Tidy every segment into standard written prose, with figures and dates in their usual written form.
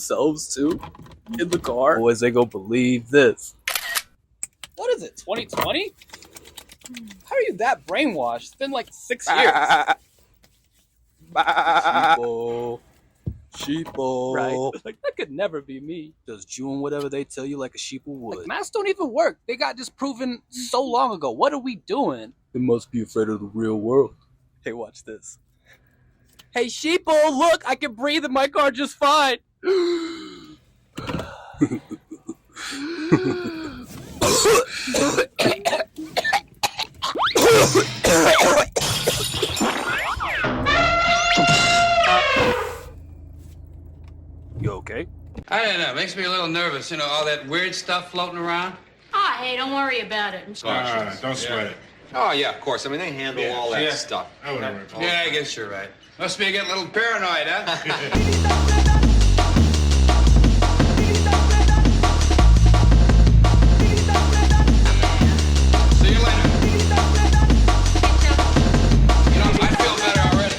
themselves too in the car. Boys, they gonna believe this. What is it, 2020? How are you that brainwashed? It's been like 6 years. Sheeple. Sheeple. Right? Like, that could never be me. Just chewing whatever they tell you like a sheeple would. Like, masks don't even work. They got disproven so long ago. What are we doing? They must be afraid of the real world. Hey, watch this. Hey, sheeple, look, I can breathe in my car just fine. You okay? I don't know. It makes me a little nervous. You know, all that weird stuff floating around. Ah, hey, don't worry about it. Don't sweat it. Oh, yeah, of course. I mean, they handle all that stuff. I wouldn't worry about it. Yeah, I guess you're right. Must be getting a little paranoid, huh? See you later. You know, I feel better already.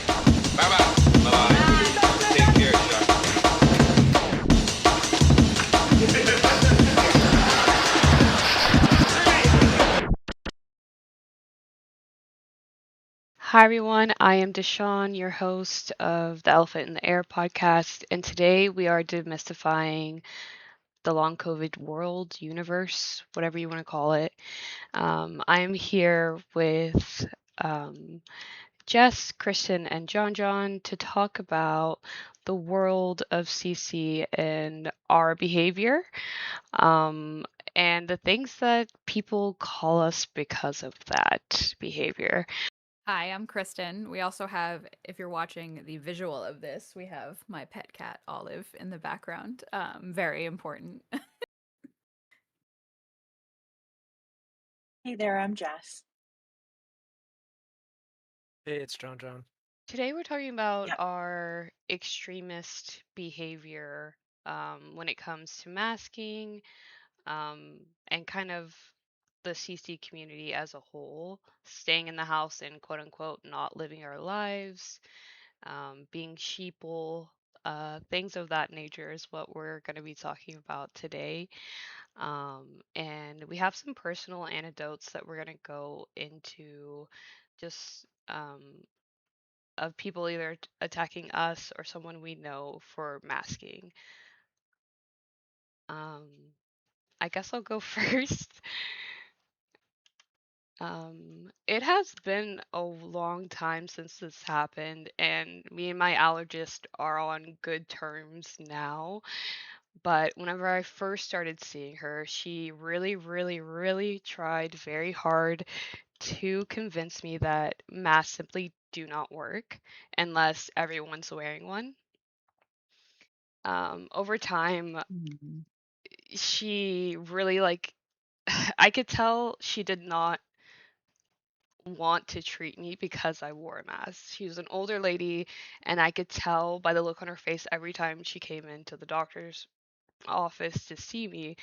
Bye-bye. Bye-bye. Take care, Chuck. Hi everyone, I am Deshawn, your host of the Elephant in the Air podcast, and today we are demystifying the long COVID world, universe, whatever you want to call it. I'm here with Jess, Kristen, and John to talk about the world of CC and our behavior, and the things that people call us because of that behavior. Hi, I'm Kristen. We also have, if you're watching the visual of this, we have my pet cat, Olive, in the background. Very important. Hey there, I'm Jess. Hey, it's John. Today we're talking about Yep. our extremist behavior when it comes to masking, and kind of the CC community as a whole, staying in the house and quote unquote not living our lives, being sheeple, things of that nature is what we're going to be talking about today. And we have some personal anecdotes that we're going to go into, just of people either attacking us or someone we know for masking. I guess I'll go first. It has been a long time since this happened, and me and my allergist are on good terms now. But whenever I first started seeing her, she really tried very hard to convince me that masks simply do not work unless everyone's wearing one. Over time, she really I could tell she did not want to treat me because I wore a mask. She was an older lady, and I could tell by the look on her face every time she came into the doctor's office to see me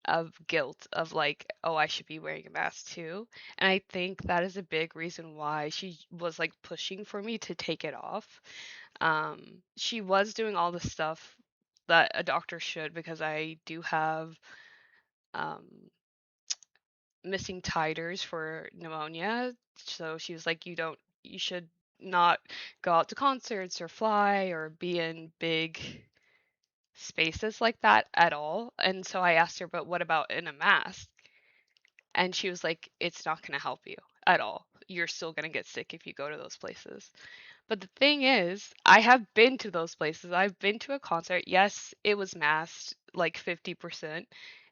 of guilt of like, oh, I should be wearing a mask too. And I think that is a big reason why she was like pushing for me to take it off. She was doing all the stuff that a doctor should, because I do have missing titers for pneumonia. So she was like, you should not go out to concerts or fly or be in big spaces like that at all. And so I asked her, but what about in a mask? And she was like, it's not going to help you at all. You're still going to get sick if you go to those places. But the thing is, I have been to those places. I've been to a concert. Yes, it was masked like 50%,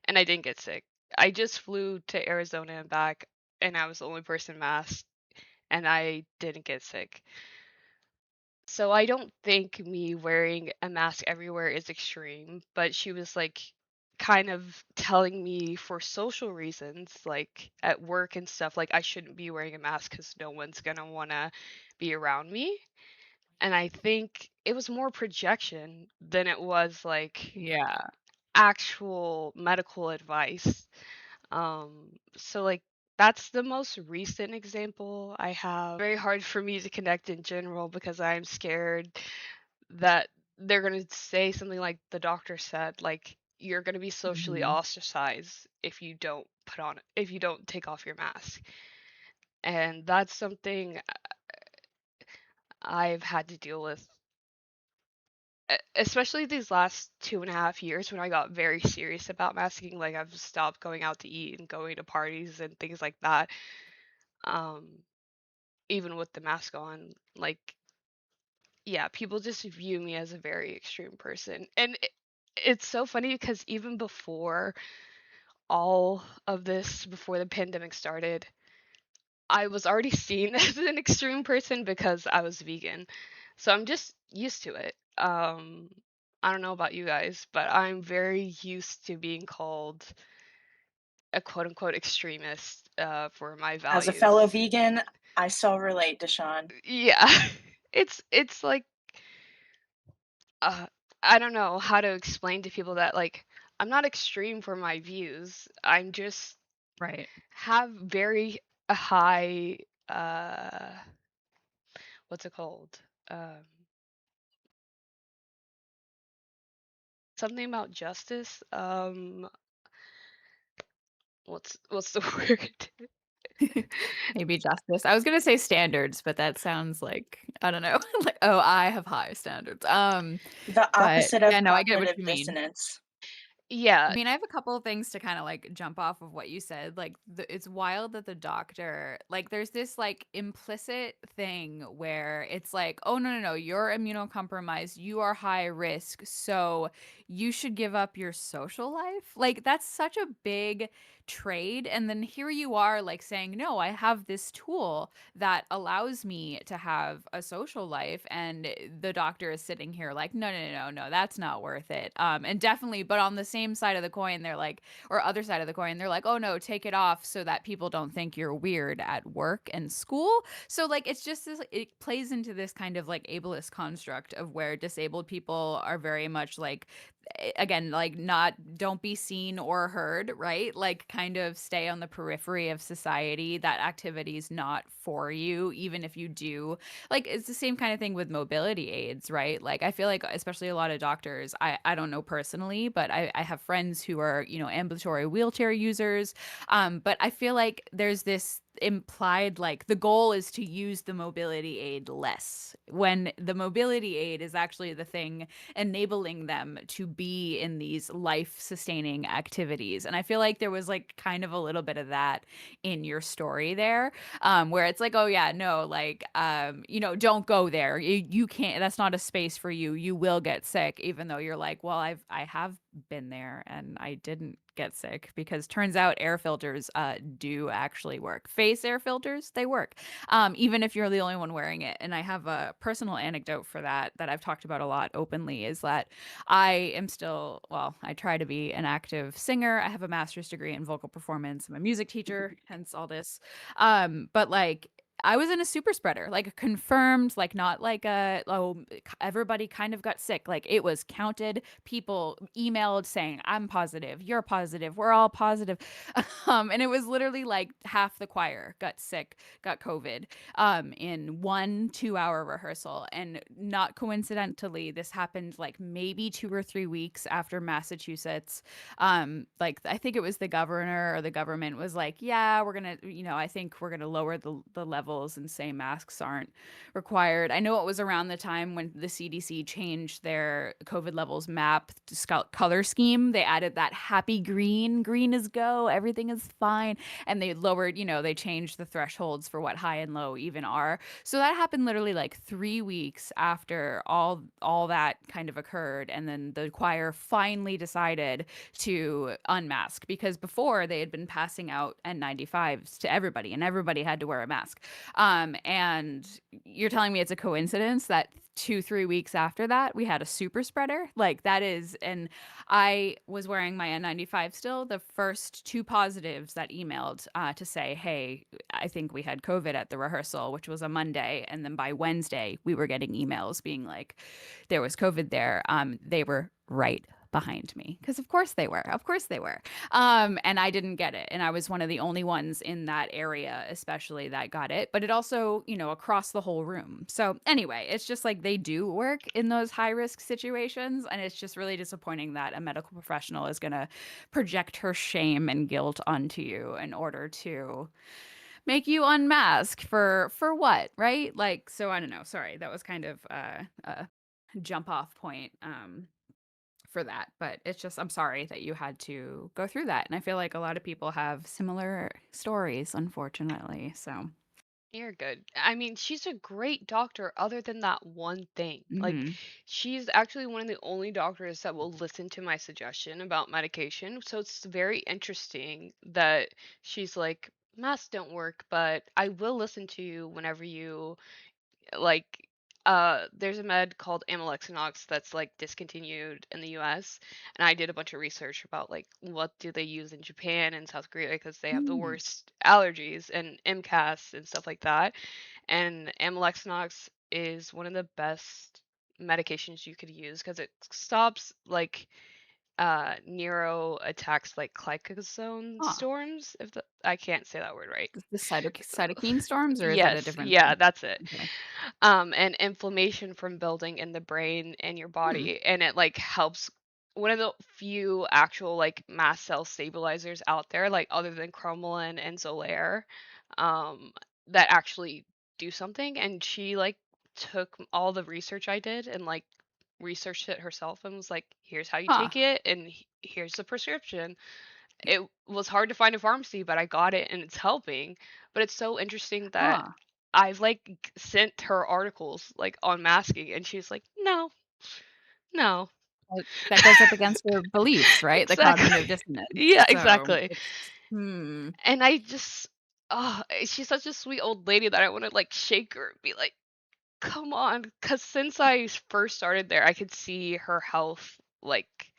and I didn't get sick. I just flew to Arizona and back, and I was the only person masked, and I didn't get sick. So I don't think me wearing a mask everywhere is extreme, but she was like kind of telling me for social reasons, like at work and stuff, like I shouldn't be wearing a mask because no one's gonna wanna be around me. And I think it was more projection than it was like actual medical advice. So like that's the most recent example I have. Very hard for me to connect in general because I'm scared that they're gonna say something like the doctor said, like you're gonna be socially ostracized if you don't take off your mask. And that's something I've had to deal with, especially these last 2.5 years when I got very serious about masking. Like I've stopped going out to eat and going to parties and things like that. Even with the mask on, like, yeah, people just view me as a very extreme person. And it's so funny because even before all of this, before the pandemic started, I was already seen as an extreme person because I was vegan. So I'm just used to it. I don't know about you guys, but I'm very used to being called a quote unquote extremist for my values. As a fellow vegan, I so relate, Deshawn. Yeah. It's like I don't know how to explain to people that, like, I'm not extreme for my views. I'm just Right. have very high what's it called? Something about justice. What's the word? Maybe justice. I was gonna say standards, but that sounds like, I don't know. Like, oh, I have high standards. The But opposite of yeah, no, I get what cognitive you mean. dissonance. Yeah. I mean, I have a couple of things to kind of like jump off of what you said. Like, it's wild that the doctor, like, there's this like implicit thing where it's like, oh, no, no, no, you're immunocompromised, you are high risk, so you should give up your social life. Like, that's such a big trade. And then here you are, like, saying, no, I have this tool that allows me to have a social life. And the doctor is sitting here like, no, no, no, no, that's not worth it. And definitely, but on the same side of the coin, they're like, or other side of the coin, they're like, oh no, take it off so that people don't think you're weird at work and school. So like, it's just this, it plays into this kind of like ableist construct of where disabled people are very much like, again, like, not, don't be seen or heard, right? Like, kind of stay on the periphery of society. That activity is not for you, even if you do. Like, it's the same kind of thing with mobility aids, right? Like, I feel like especially a lot of doctors, I don't know personally, but I have friends who are, you know, ambulatory wheelchair users. But I feel like there's this implied, like, the goal is to use the mobility aid less, when the mobility aid is actually the thing enabling them to be in these life sustaining activities. And I feel like there was like kind of a little bit of that in your story there, where it's like, oh yeah, no, like, you know, don't go there, you can't, that's not a space for you, you will get sick, even though you're like, well, I have been there and I didn't get sick, because turns out air filters do actually work. Face air filters, they work, even if you're the only one wearing it. And I have a personal anecdote for that I've talked about a lot openly, is that I am still, well, I try to be an active singer. I have a master's degree in vocal performance. I'm a music teacher, hence all this. But like, I was in a super spreader, like confirmed, like not like a, oh, everybody kind of got sick. Like, it was counted. People emailed saying, I'm positive, you're positive, we're all positive. And it was literally like half the choir got sick, got COVID, in 1 2 hour rehearsal. And not coincidentally, this happened like maybe 2 or 3 weeks after Massachusetts. Like, I think it was the governor or the government was like, yeah, we're gonna, you know, I think we're gonna lower the levels and say masks aren't required. I know it was around the time when the CDC changed their COVID levels map color scheme. They added that happy green, green is go, everything is fine. And they lowered, you know, they changed the thresholds for what high and low even are. So that happened literally like 3 weeks after all that kind of occurred. And then the choir finally decided to unmask, because before they had been passing out N95s to everybody and everybody had to wear a mask. And you're telling me it's a coincidence that 2 3 weeks after that we had a super spreader? Like, that is, and I was wearing my N95 still. The first two positives that emailed to say, hey, I think we had COVID at the rehearsal, which was a Monday, and then by Wednesday we were getting emails being like there was COVID there. They were right behind me because of course they were. Of course they were. And I didn't get it. And I was one of the only ones in that area, especially that got it. But it also, across the whole room. So anyway, it's just like they do work in those high risk situations. And it's just really disappointing that a medical professional is going to project her shame and guilt onto you in order to make you unmask for what, right? Like, so I don't know. Sorry, that was kind of a jump off point for that, but it's just I'm sorry that you had to go through that, and I feel like a lot of people have similar stories, unfortunately. So, You're good. I mean, she's a great doctor other than that one thing. Like, mhm. she's actually one of the only doctors that will listen to my suggestion about medication. So it's very interesting that she's like, masks don't work, but I will listen to you whenever you like there's a med called amlexinox that's like discontinued in the US, and I did a bunch of research about like what do they use in Japan and South Korea because they have the Mm. worst allergies and MCAS and stuff like that. And amlexinox is one of the best medications you could use because it stops like neuro attacks like glycosone Huh. storms, if I can't say that word right. The cytokine storms, or is it a Yes, different yeah, thing? that's it. Okay. And inflammation from building in the brain and your Hmm. body, and it like helps. One of the few actual like mast cell stabilizers out there, like other than cromolyn and Xolair, um, that actually do something. And she like took all the research I did and like researched it herself and was like, "Here's how you Huh. take it, and here's the prescription." It was hard to find a pharmacy, but I got it and it's helping. But it's so interesting that Huh. I've like sent her articles like on masking, and she's like, no, no. That goes up against your beliefs, right? The cognitive Exactly. dissonance. Yeah, So exactly. it's hmm. And I just, oh, she's such a sweet old lady that I want to like shake her and be like, come on. Because since I first started there, I could see her health like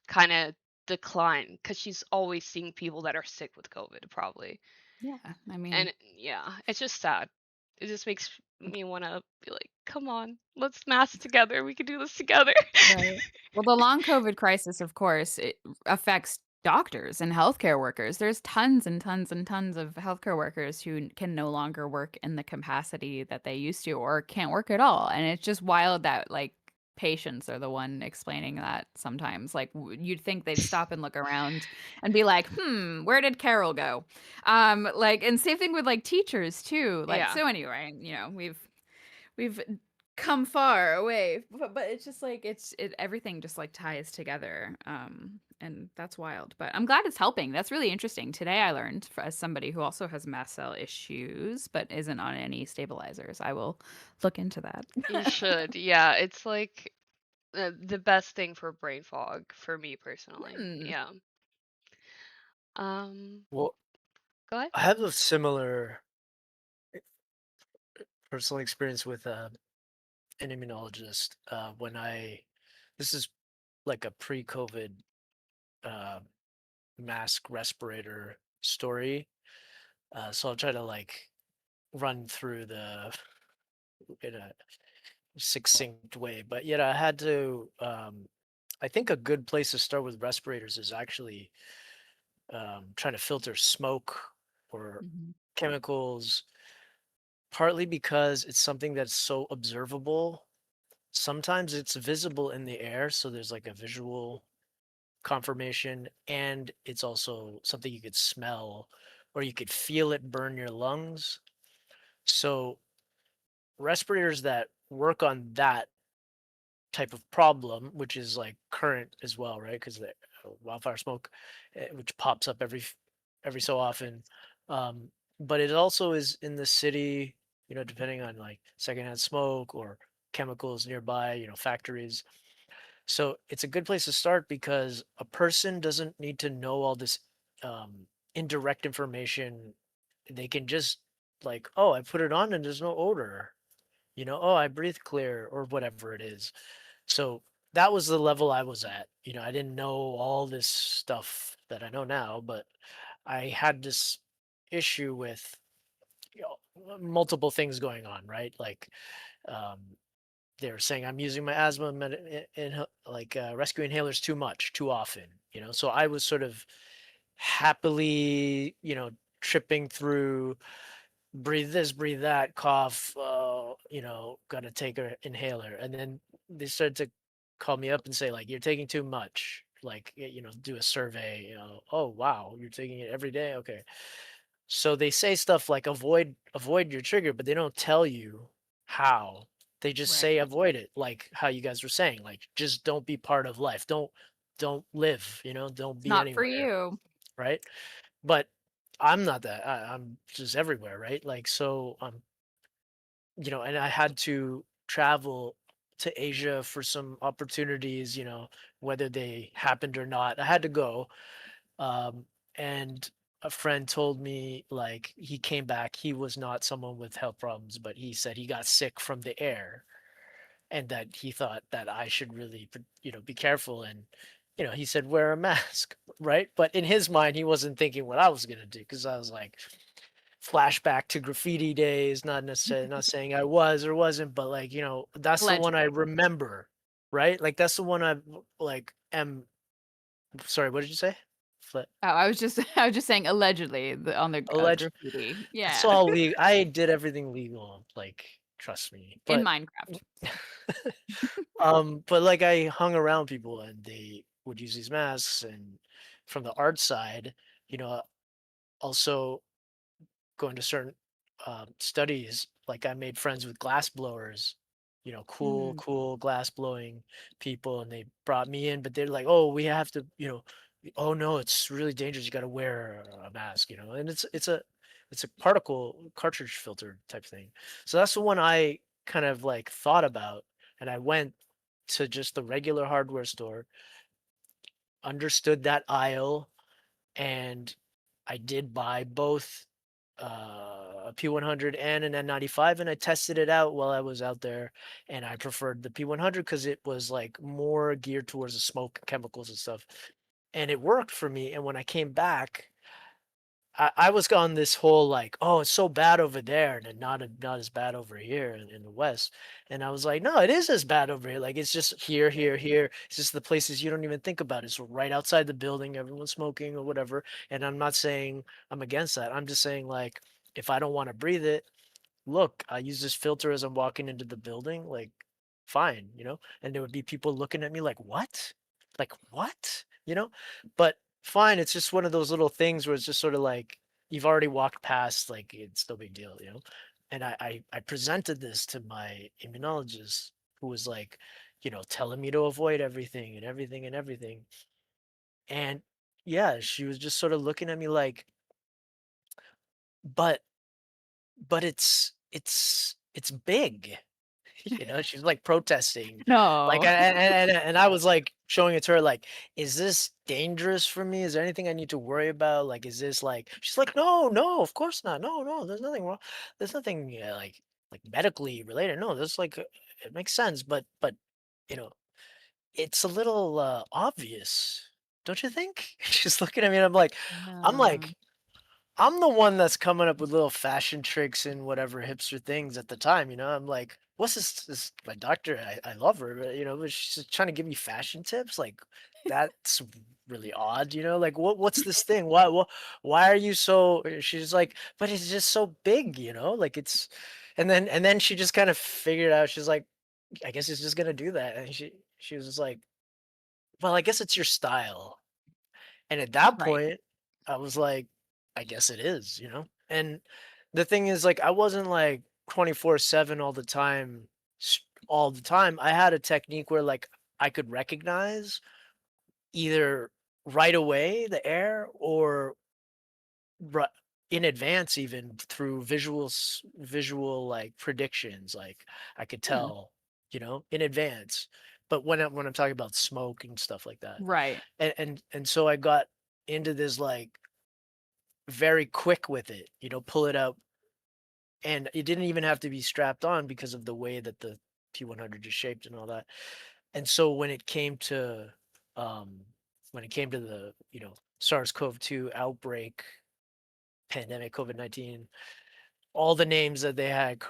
kind of decline because she's always seeing people that are sick with COVID, probably. Yeah, I mean, And yeah, it's just sad. It just makes me want to be like, come on, let's mask together. We can do this together. right. Well, the long COVID crisis, of course, it affects doctors and healthcare workers. There's tons and tons and tons of healthcare workers who can no longer work in the capacity that they used to or can't work at all. And it's just wild that like patients are the one explaining that sometimes. Like you'd think they'd stop and look around and be like, where did Carol go? Like, and same thing with like teachers too. Like, Yeah. so anyway, we've come far away, but it's just like everything just like ties together, and that's wild, but I'm glad it's helping. That's really interesting. Today I learned, as somebody who also has mast cell issues but isn't on any stabilizers, I will look into that. You should. Yeah, it's like the best thing for brain fog for me personally. Hmm. Yeah. Um, Well, go ahead. I have a similar personal experience with an immunologist. This is like a pre-COVID uh, mask respirator story. So I'll try to like run through the in a succinct way. But yet I had to. I think a good place to start with respirators is actually trying to filter smoke or Mhm. chemicals, partly because it's something that's so observable. Sometimes it's visible in the air, so there's like a visual confirmation, and it's also something you could smell or you could feel it burn your lungs. So respirators that work on that type of problem, which is like current as well, right? Because the wildfire smoke, which pops up every so often, um, but it also is in the city. Depending on like secondhand smoke or chemicals nearby, factories. So it's a good place to start because a person doesn't need to know all this indirect information. They can just like, oh, I put it on and there's no odor. Oh, I breathe clear or whatever it is. So that was the level I was at. I didn't know all this stuff that I know now, but I had this issue with multiple things going on, right? Like um, they were saying I'm using my asthma like rescue inhalers too much, too often. So I was sort of happily, tripping through, breathe this, breathe that, cough, gotta take an inhaler. And then they started to call me up and say, like, you're taking too much. Like, do a survey, oh wow, you're taking it every day. Okay. So they say stuff like avoid your trigger, but they don't tell you how. They just Right. say avoid it, like how you guys were saying, like just don't be part of life. Don't live, don't It's be not for anywhere, you. right? But I'm not that. I'm just everywhere, right? Like so and I had to travel to Asia for some opportunities, whether they happened or not. I had to go. And a friend told me, like, he came back, he was not someone with health problems, but he said he got sick from the air, and that he thought that I should really be careful. And he said wear a mask, right? But in his mind he wasn't thinking what I was going to do, because I was like, flashback to graffiti days, not necessarily, not saying I was or wasn't, but like, that's the one I Allegedly. remember, right? Like that's the one I like am. Sorry, what did you say? Oh, I was just I was just saying allegedly on the Alleged. graffiti. It's Yeah. all legal. I did everything legal, like, trust me. In But Minecraft. but like I hung around people and they would use these masks, and from the art side, you know, also going to certain studies, like I made friends with glass blowers, Mm. cool glass blowing people, and they brought me in, but they're like, oh, we have to, oh no, it's really dangerous. You got to wear a mask, and it's a particle cartridge filter type thing. So that's the one I kind of like thought about, and I went to just the regular hardware store, understood that aisle, and I did buy both a P100 and an N95, and I tested it out while I was out there, and I preferred the P100 because it was like more geared towards the smoke chemicals and stuff, and it worked for me. And when I came back, I was on this whole like, oh, it's so bad over there, and then not as bad over here in the West. And I was like, no, it is as bad over here. Like it's just here, here, here. It's just the places you don't even think about. It's right outside the building, everyone's smoking or whatever. And I'm not saying I'm against that. I'm just saying, like, if I don't want to breathe it, look, I use this filter as I'm walking into the building, like, fine, and there would be people looking at me like, what? Like, what? But fine, it's just one of those little things where it's just sort of like, you've already walked past, like, it's no big deal. And I presented this to my immunologist, who was like, telling me to avoid everything and everything and everything. And yeah, she was just sort of looking at me like, but it's big. She's like protesting, like, No. and I was like showing it to her, like, is this dangerous for me? Is there anything I need to worry about? Like, is this like? She's like, no, of course not. No, there's nothing wrong. There's nothing like medically related. No, there's like it makes sense, but you know, it's a little obvious, don't you think? She's looking at me, and I'm No. like, I'm the one that's coming up with little fashion tricks and whatever hipster things at the time. I'm like, what's this my doctor? I love her, but she's just trying to give me fashion tips. Like, that's really odd. Like, what's this thing? Why are you so? She's like, but it's just so big. Like it's, and then she just kind of figured out. She's like, I guess it's just gonna do that. And she was just like, well, I guess it's your style. And at that Right. point, I was like, I guess it is, And the thing is, like, I wasn't like 24/7 all the time, all the time. I had a technique where, like, I could recognize either right away the air, or ri- in advance, even through visual like predictions. Like, I could Hmm. tell, in advance. But when I'm talking about smoke and stuff like that, Right. and so I got into this, like, very quick with it, pull it out, and it didn't even have to be strapped on because of the way that the P100 is shaped and all that. And so um when it came to the, SARS-CoV-2 outbreak, pandemic, COVID-19, all the names that they had,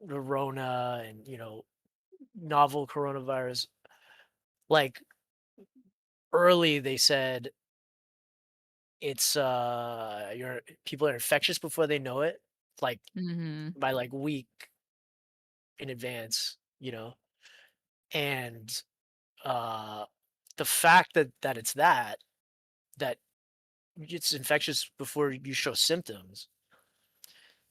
the Rona, and novel coronavirus, like early they said it's your people are infectious before they know it, like Mhm. by like week in advance, you know, and uh the fact that it's that it's infectious before you show symptoms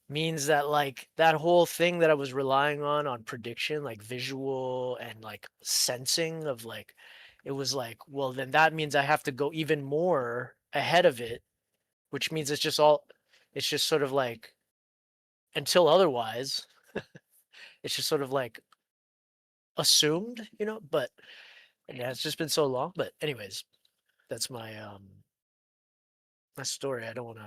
means that like that whole thing that I was relying on prediction, like visual and like sensing of like it was like, well then that means I have to go even more ahead of it, which means it's just sort of like until otherwise, it's just sort of like assumed, you know, but yeah, it's just been so long. But anyways, that's my story. I don't want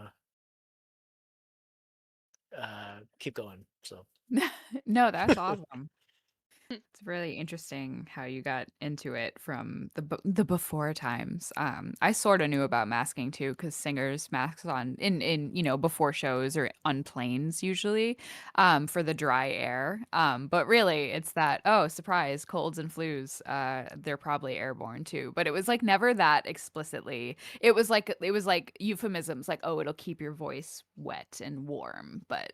to keep going. So No, that's awesome. It's really interesting how you got into it from the before times. I sort of knew about masking too, because singers mask on in before shows or on planes usually, for the dry air. But really, it's that, oh, surprise, colds and flus. They're probably airborne too. But it was like never that explicitly. It was like euphemisms, like, oh, it'll keep your voice wet and warm, but.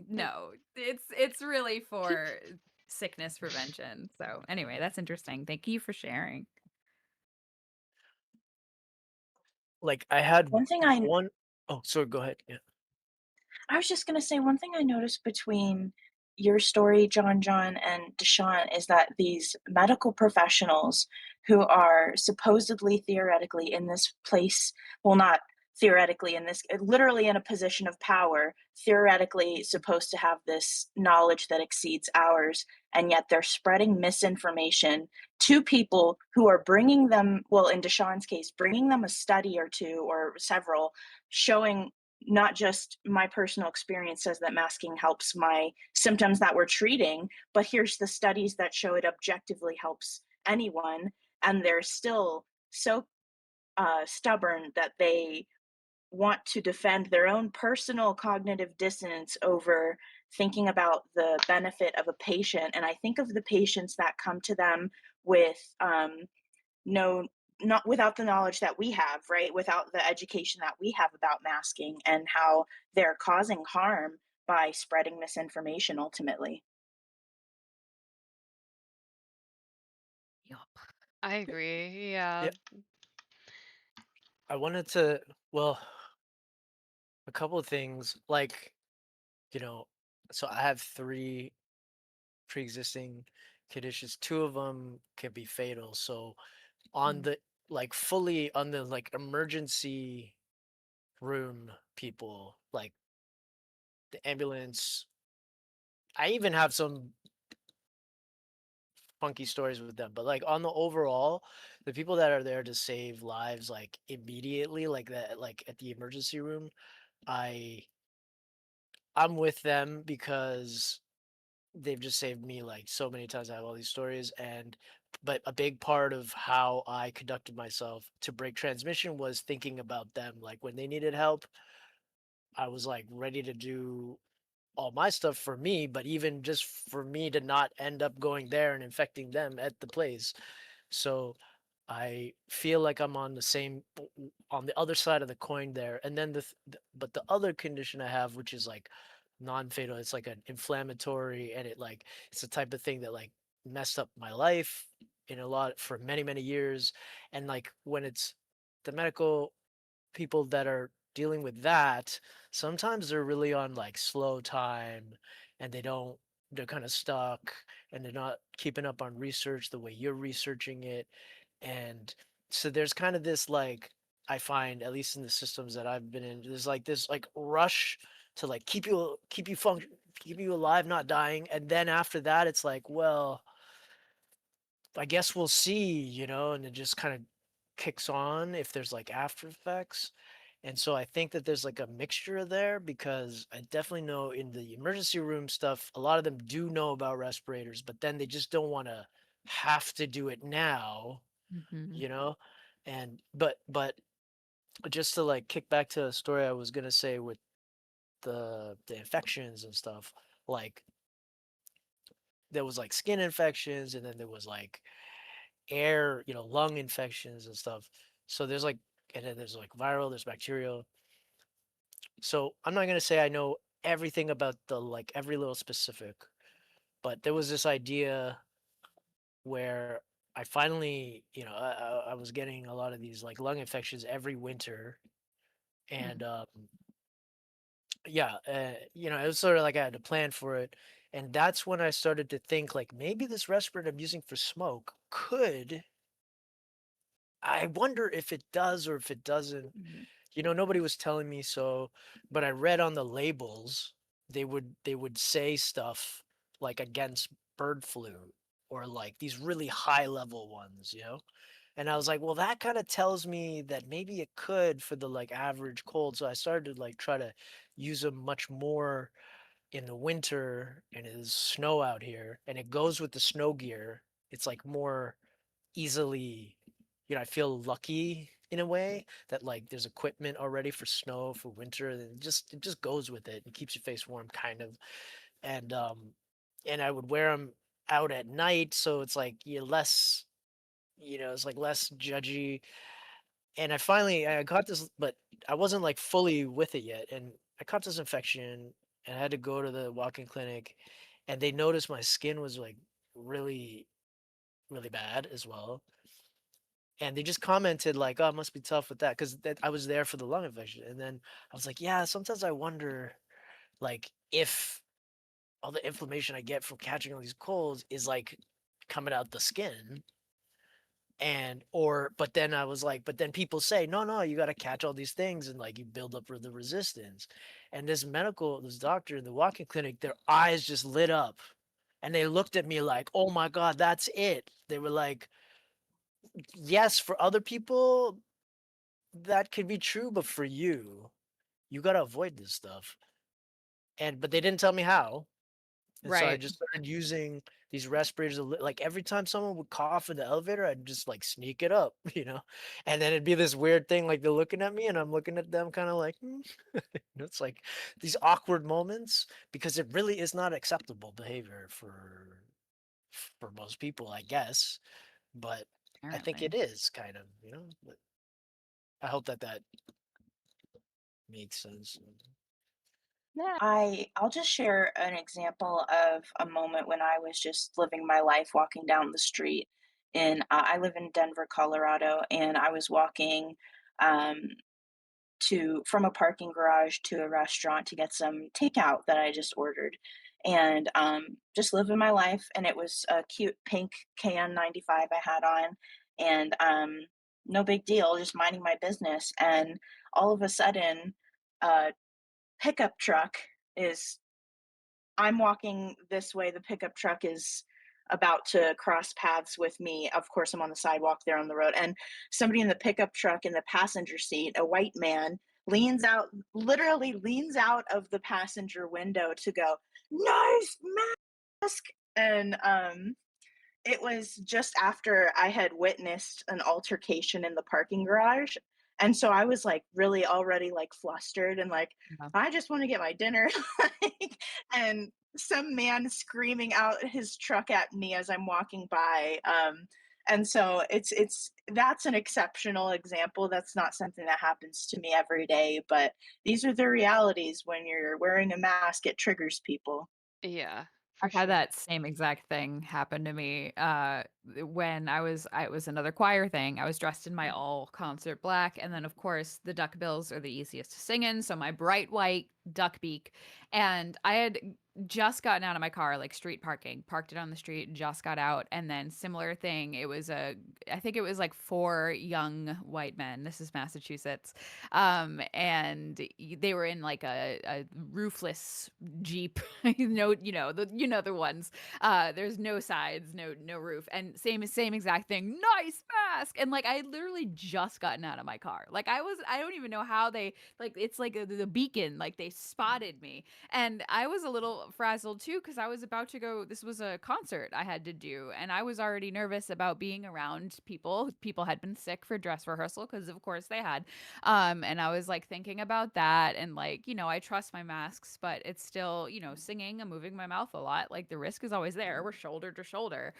No, it's really for sickness prevention. So anyway, that's interesting. Thank you for sharing. like I had One thing I one oh sorry, go ahead. Yeah. I was just gonna say one thing I noticed between your story, John, and Deshaun is that these medical professionals who are supposedly theoretically in this place, well, not theoretically in this, literally in a position of power, theoretically supposed to have this knowledge that exceeds ours, and yet they're spreading misinformation to people who are bringing them, well, in Deshaun's case, bringing them a study or two or several showing not just my personal experience says that masking helps my symptoms that we're treating, but here's the studies that show it objectively helps anyone. And they're still so stubborn that they want to defend their own personal cognitive dissonance over thinking about the benefit of a patient. And I think of the patients that come to them with no, not without the knowledge that we have, right? Without the education that we have about masking and how they're causing harm by spreading misinformation ultimately. Yup. I agree. Yeah. Yeah. I wanted to, well, a couple of things like, you know, so I have three pre-existing conditions. Two of them can be fatal. So on Mm. the like fully on the like emergency room people, like the ambulance, I even have some funky stories with them, but like on the overall, the people that are there to save lives like immediately, like that, like at the emergency room, I I'm with them because they've just saved me like so many times. I have all these stories, and but a big part of how I conducted myself to break transmission was thinking about them. Like when they needed help, I was like ready to do all my stuff for me, but even just for me to not end up going there and infecting them at the place. So I feel like I'm on the same on the other side of the coin there. And then but the other condition I have, which is like non-fatal, it's like an inflammatory, and it's the type of thing that like messed up my life in a lot for many years. And like when it's the medical people that are dealing with that, sometimes they're really on like slow time, and they're kind of stuck, and they're not keeping up on research the way you're researching it. And so there's kind of this like, I find at least in the systems that I've been in, there's like this like rush to like keep you alive, not dying. And then after that it's like, well, I guess we'll see, you know, and it just kind of kicks on if there's like after effects. And so I think that there's like a mixture there, because I definitely know in the emergency room stuff, a lot of them do know about respirators, but then they just don't want to have to do it now, Mhm. you know? And but just to like kick back to a story I was gonna say with the infections and stuff, like there was like skin infections, and then there was like air, lung infections and stuff. So there's like, and then there's like viral, there's bacterial. So I'm not gonna say I know everything about the like every little specific, but there was this idea where I finally, I was getting a lot of these like lung infections every winter, and yeah, it was sort of like I had to plan for it, and that's when I started to think like maybe this respirator I'm using for smoke could. I wonder if it does or if it doesn't. Mhm. Nobody was telling me so, but I read on the labels they would say stuff like against bird flu or like these really high level ones. And I was like, well, that kind of tells me that maybe it could for the like average cold. So I started to like try to use them much more in the winter, and it is snow out here, and it goes with the snow gear. It's like more easily, I feel lucky in a way that like there's equipment already for snow for winter, and it just goes with it and keeps your face warm kind of. And I would wear them out at night, so it's like you're less, it's like less judgy. And I got this, but I wasn't like fully with it yet, and I caught this infection, and I had to go to the walk-in clinic, and they noticed my skin was like really really bad as well. And they just commented like, "Oh, it must be tough with that," because I was there for the lung infection. And then I was like, "Yeah, sometimes I wonder, like, if all the inflammation I get from catching all these colds is like coming out the skin." But then I was like, but then people say, no, no, you got to catch all these things and like you build up the resistance. And this doctor in the walk-in clinic, their eyes just lit up, and they looked at me like, "Oh my God, that's it." They were like, "Yes, for other people, that could be true, but for you gotta avoid this stuff." But they didn't tell me how. And so I Right. just started using these respirators. Like every time someone would cough in the elevator, I'd just like sneak it up, and then it'd be this weird thing. Like they're looking at me and I'm looking at them kind of like, "Hmm." It's like these awkward moments because it really is not acceptable behavior for most people, I guess. But I think Apparently. it is kind of, but I hope that makes sense. I'll just share an example of a moment when I was just living my life walking down the street I live in Denver, Colorado, and I was walking um, to from a parking garage to a restaurant to get some takeout that I just ordered, and just living my life. And it was a cute pink KN95 I had on, and no big deal, just minding my business. And all of a sudden, a pickup truck is I'm walking this way, the pickup truck is about to cross paths with me. Of course, I'm on the sidewalk, there on the road, and somebody in the pickup truck in the passenger seat, a white man, literally leans out of the passenger window to go, "Nice mask!" And it was just after I had witnessed an altercation in the parking garage. And so I was like really already like flustered and like, Yeah. I just want to get my dinner. Like, and some man screaming out his truck at me as I'm walking by. And so that's an exceptional example. That's not something that happens to me every day, but these are the realities when you're wearing a mask, it triggers people. Yeah, for I've had sure. that same exact thing happen to me, when it was another choir thing. I was dressed in my all concert black, and then, of course, the duck bills are the easiest to sing in, so my bright white duck beak, and I had just gotten out of my car, like, street parking, parked it on the street, just got out, and then similar thing, I think it was, like, 4 young white men, this is Massachusetts, and they were in, like, a roofless Jeep, the ones. There's no sides, no roof, and same exact thing. Nice mask. And like I had literally just gotten out of my car. Like I don't even know how they like it's like the beacon, like they spotted me. And I was a little frazzled too because I was about to go. This was a concert I had to do, and I was already nervous about being around people. People had been sick for dress rehearsal because, of course, they had. And I was like thinking about that, and like I trust my masks, but it's still singing and moving my mouth a lot. Like the risk is always there. We're shoulder to shoulder.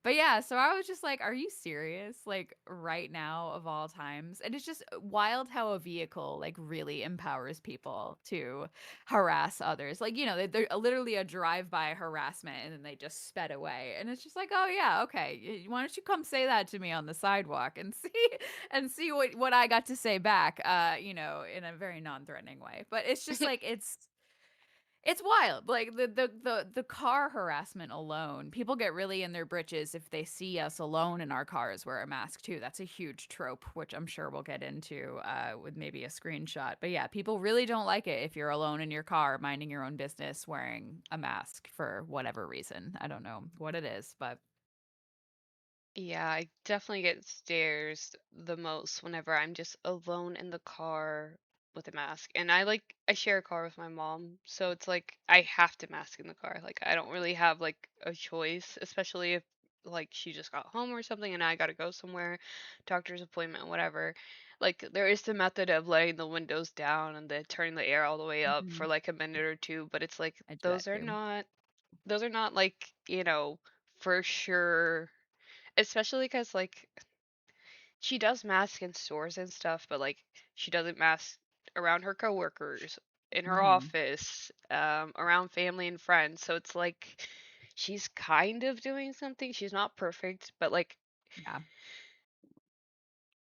But yeah, so I was just like, are you serious? Like right now of all times, and it's just wild how a vehicle like really empowers people to harass others. Like, they're literally a drive-by harassment and then they just sped away. And it's just like, oh yeah, okay. Why don't you come say that to me on the sidewalk and see what I got to say back, in a very non-threatening way. But it's just like it's wild. Like the car harassment alone. People get really in their britches if they see us alone in our cars wear a mask too. That's a huge trope, which I'm sure we'll get into with maybe a screenshot. But yeah, people really don't like it if you're alone in your car minding your own business wearing a mask for whatever reason. I don't know what it is, but Yeah, I definitely get stares the most whenever I'm just alone in the car with a mask. And I share a car with my mom, so it's like I have to mask in the car. Like I don't really have like a choice, especially if like she just got home or something and I gotta go somewhere, doctor's appointment, whatever. Like there is the method of letting the windows down and then turning the air all the way up for mhm, like a minute or two, but it's like I do that those are too. not those are not like, for sure, especially because like she does mask in stores and stuff, but like she doesn't mask around her coworkers, in her Mhm. office, around family and friends. So it's like she's kind of doing something. She's not perfect, but like Yeah.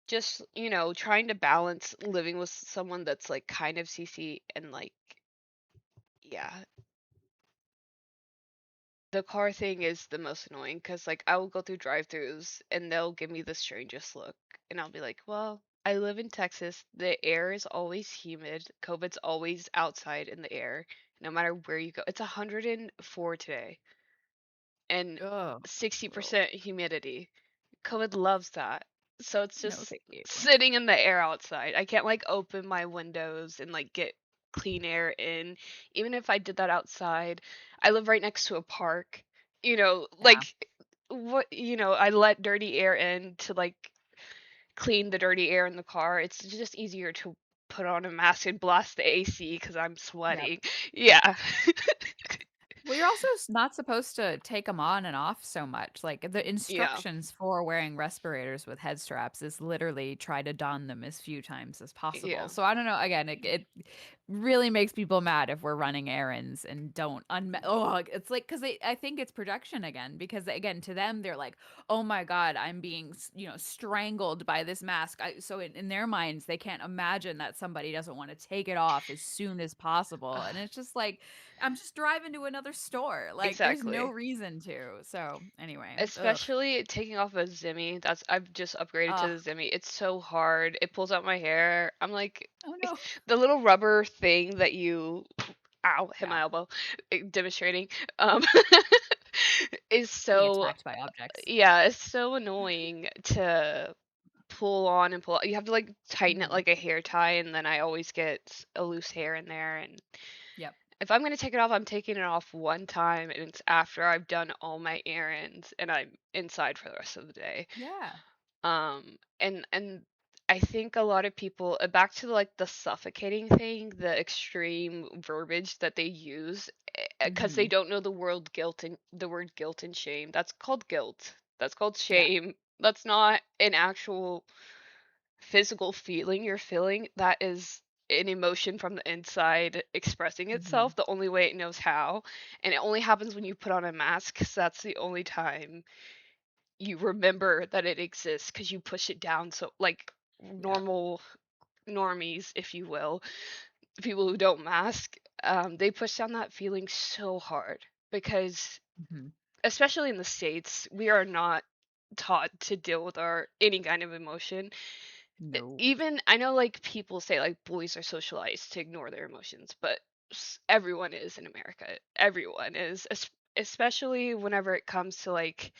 just, trying to balance living with someone that's like kind of CC and like yeah, the car thing is the most annoying because, like, I will go through drive-throughs and they'll give me the strangest look, and I'll be like, "Well, I live in Texas. The air is always humid. COVID's always outside in the air, no matter where you go. It's 104 today and Oh, gross. 60% humidity. COVID loves that. So it's No, just thank you. sitting in the air outside. I can't like open my windows and like get clean air in. Even if I did that outside, I live right next to a park. Yeah. Like I let dirty air in to like clean the dirty air in the car. It's just easier to put on a mask and blast the AC because I'm Yep. sweating. Yeah. Well, you're also not supposed to take them on and off so much. Like the Yeah. instructions for wearing respirators with head straps is literally try to don them as few times as possible. Yeah. So I don't know. Again, it really makes people mad if we're running errands and don't Oh, it's like because I think it's projection again. Because again, to them, they're like, "Oh my God, I'm being strangled by this mask." So in their minds, they can't imagine that somebody doesn't want to take it off as soon as possible, and it's just like I'm just driving to another store. Like, there's no Exactly. reason to. So, anyway, ugh. Especially taking off a Zimmy. I've just upgraded to Ah, the Zimmy. It's so hard. It pulls out my hair. I'm like oh no. the little rubber thing that you ow, hit Yeah, my elbow, demonstrating. Um is being so attacked by objects. yeah, it's so annoying to pull on and pull. You have to like tighten it Mhm. like a hair tie and then I always get a loose hair in there and Yep. if I'm gonna take it off, I'm taking it off one time and it's after I've done all my errands and I'm inside for the rest of the day. Yeah. And I think a lot of people back to like the suffocating thing, the extreme verbiage that they use because they Mhm. don't know the word guilt and shame. That's called guilt. That's called Yeah. shame. That's not an actual physical feeling you're feeling. That is an emotion from the inside expressing Mhm. itself the only way it knows how. And it only happens when you put on a mask, 'cause that's the only time you remember that it exists because you push it down. So, like Yep. normal normies, if you will, people who don't mask, they push down that feeling so hard because, Mhm. especially in the States, we are not taught to deal with our any kind of emotion. No. Even I know like people say like boys are socialized to ignore their emotions, but everyone is in America. Everyone is, especially whenever it comes to like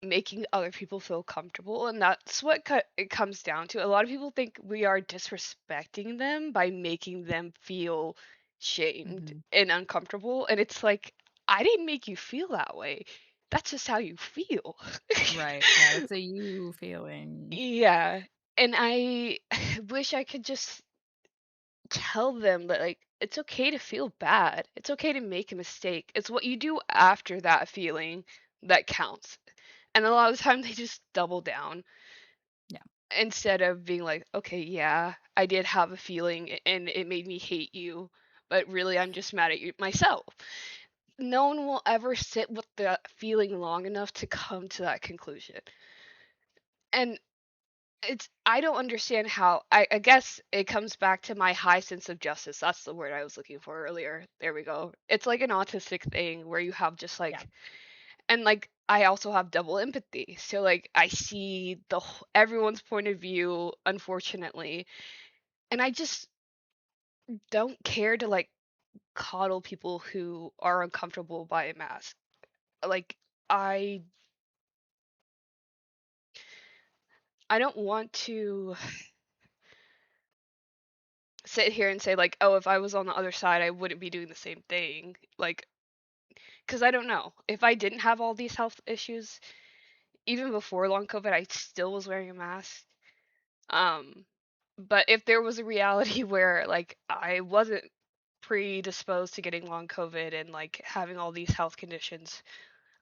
making other people feel comfortable, and that's what it comes down to. A lot of people think we are disrespecting them by making them feel shamed Hmm. and uncomfortable, and it's like, I didn't make you feel that way. That's just how you feel. Right. Yeah, that's a you feeling. Yeah. And I wish I could just tell them that, like, it's okay to feel bad. It's okay to make a mistake. It's what you do after that feeling that counts. And a lot of the time they just double down Yeah. instead of being like, okay, yeah, I did have a feeling and it made me hate you, but really I'm just mad at you myself. No one will ever sit with the feeling long enough to come to that conclusion. And it's I don't understand how I guess it comes back to my high sense of justice. That's the word I was looking for earlier. There we go. It's like an autistic thing where you have just Yeah. like, and like I also have double empathy. So like I see everyone's point of view, unfortunately, and I just don't care to like coddle people who are uncomfortable by a mask. Like I I don't want to sit here and say like, oh, if I was on the other side, I wouldn't be doing the same thing. Like, because I don't know. If I didn't have all these health issues, even before long COVID, I still was wearing a mask. Um, but if there was a reality where like I wasn't predisposed to getting long COVID and like having all these health conditions,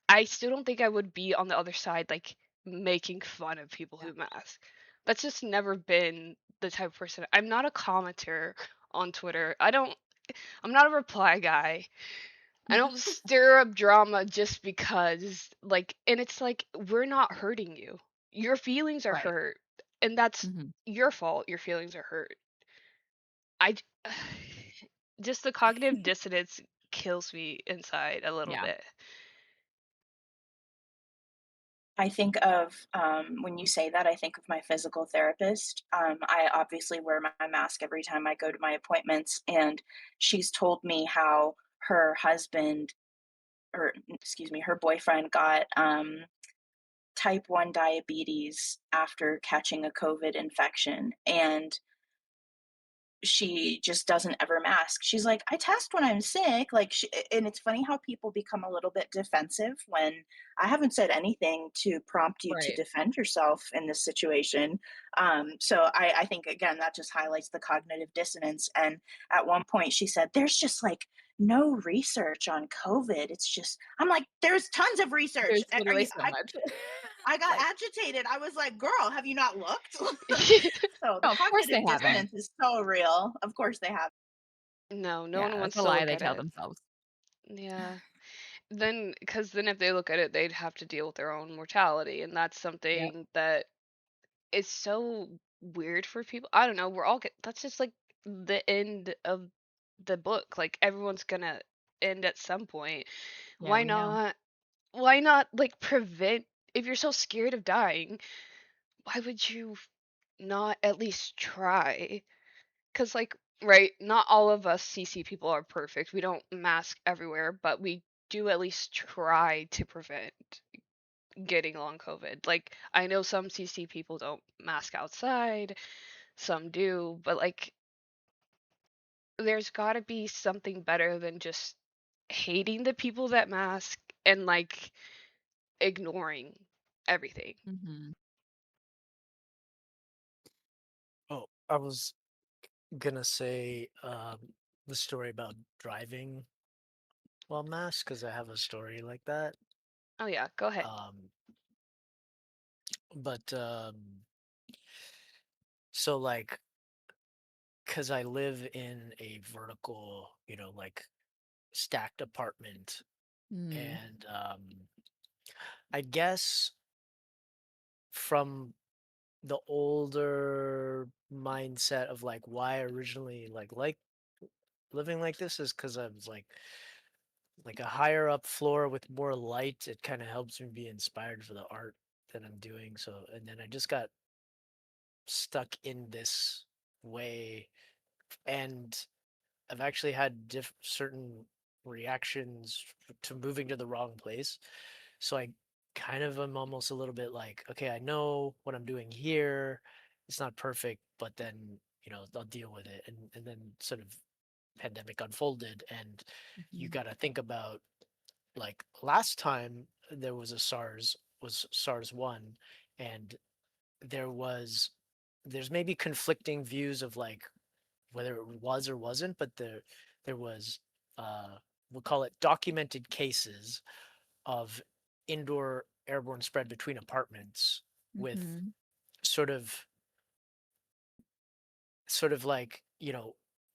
I still don't think I would be on the other side like making fun of people Yeah. who mask. That's just never been the type of person. I'm not a commenter on Twitter. I'm not a reply guy. I don't stir up drama just because, like, and it's like, we're not hurting you. Your feelings are Right. hurt, and that's Hmm. your fault. Your feelings are hurt. I j- just the cognitive dissonance kills me inside a little Yeah. bit. I think of when you say that, I think of my physical therapist. I obviously wear my mask every time I go to my appointments, and she's told me how her husband, or excuse me, her boyfriend got type 1 diabetes after catching a COVID infection. And she just doesn't ever mask. She's like, "I test when I'm sick." Like, and it's funny how people become a little bit defensive when I haven't said anything to prompt you to Right. defend yourself in this situation. So I think again that just highlights the cognitive dissonance. And at one point, she said, "There's just like no research on COVID. It's just." I'm like, "There's tons of research. There's Are literally you?" so much. I got Like, agitated. I was like, "Girl, have you not looked?" So the no, of course they cognitive haven't. dissonance is so real. Of course they have. No, no Yeah, one that's wants a to lie look they at tell it. themselves. Yeah. Then, because then if they look at it, they'd have to deal with their own mortality, and that's Yep. something that is so weird for people. I don't know. That's just like the end of the book. Like everyone's gonna end at some point. Yeah, Why we know. not? Why not like prevent? If you're so scared of dying, why would you not at least try? Because like, right, not all of us CC people are perfect. We don't mask everywhere, but we do at least try to prevent getting long COVID. Like I know some CC people don't mask outside, some do, but like there's got to be something better than just hating the people that mask and like ignoring everything. Hmm. Oh, I was gonna say the story about driving while masked because I have a story like that. Oh yeah, go ahead. Um, but so like, because I live in a vertical, like stacked apartment, Mm. and I guess from the older mindset of like why I originally like living like this is because I was like a higher up floor with more light. It kind of helps me be inspired for the art that I'm doing. So, and then I just got stuck in this way, and I've actually had certain reactions to moving to the wrong place. So I kind of am almost a little bit like, okay, I know what I'm doing here. It's not perfect, but then, I'll deal with it. And then sort of pandemic unfolded, and you Mhm. got to think about, like, last time there was SARS-1, and there's maybe conflicting views of, like, whether it was or wasn't, but there was, we'll call it, documented cases of indoor airborne spread between apartments, with Mhm. sort of like,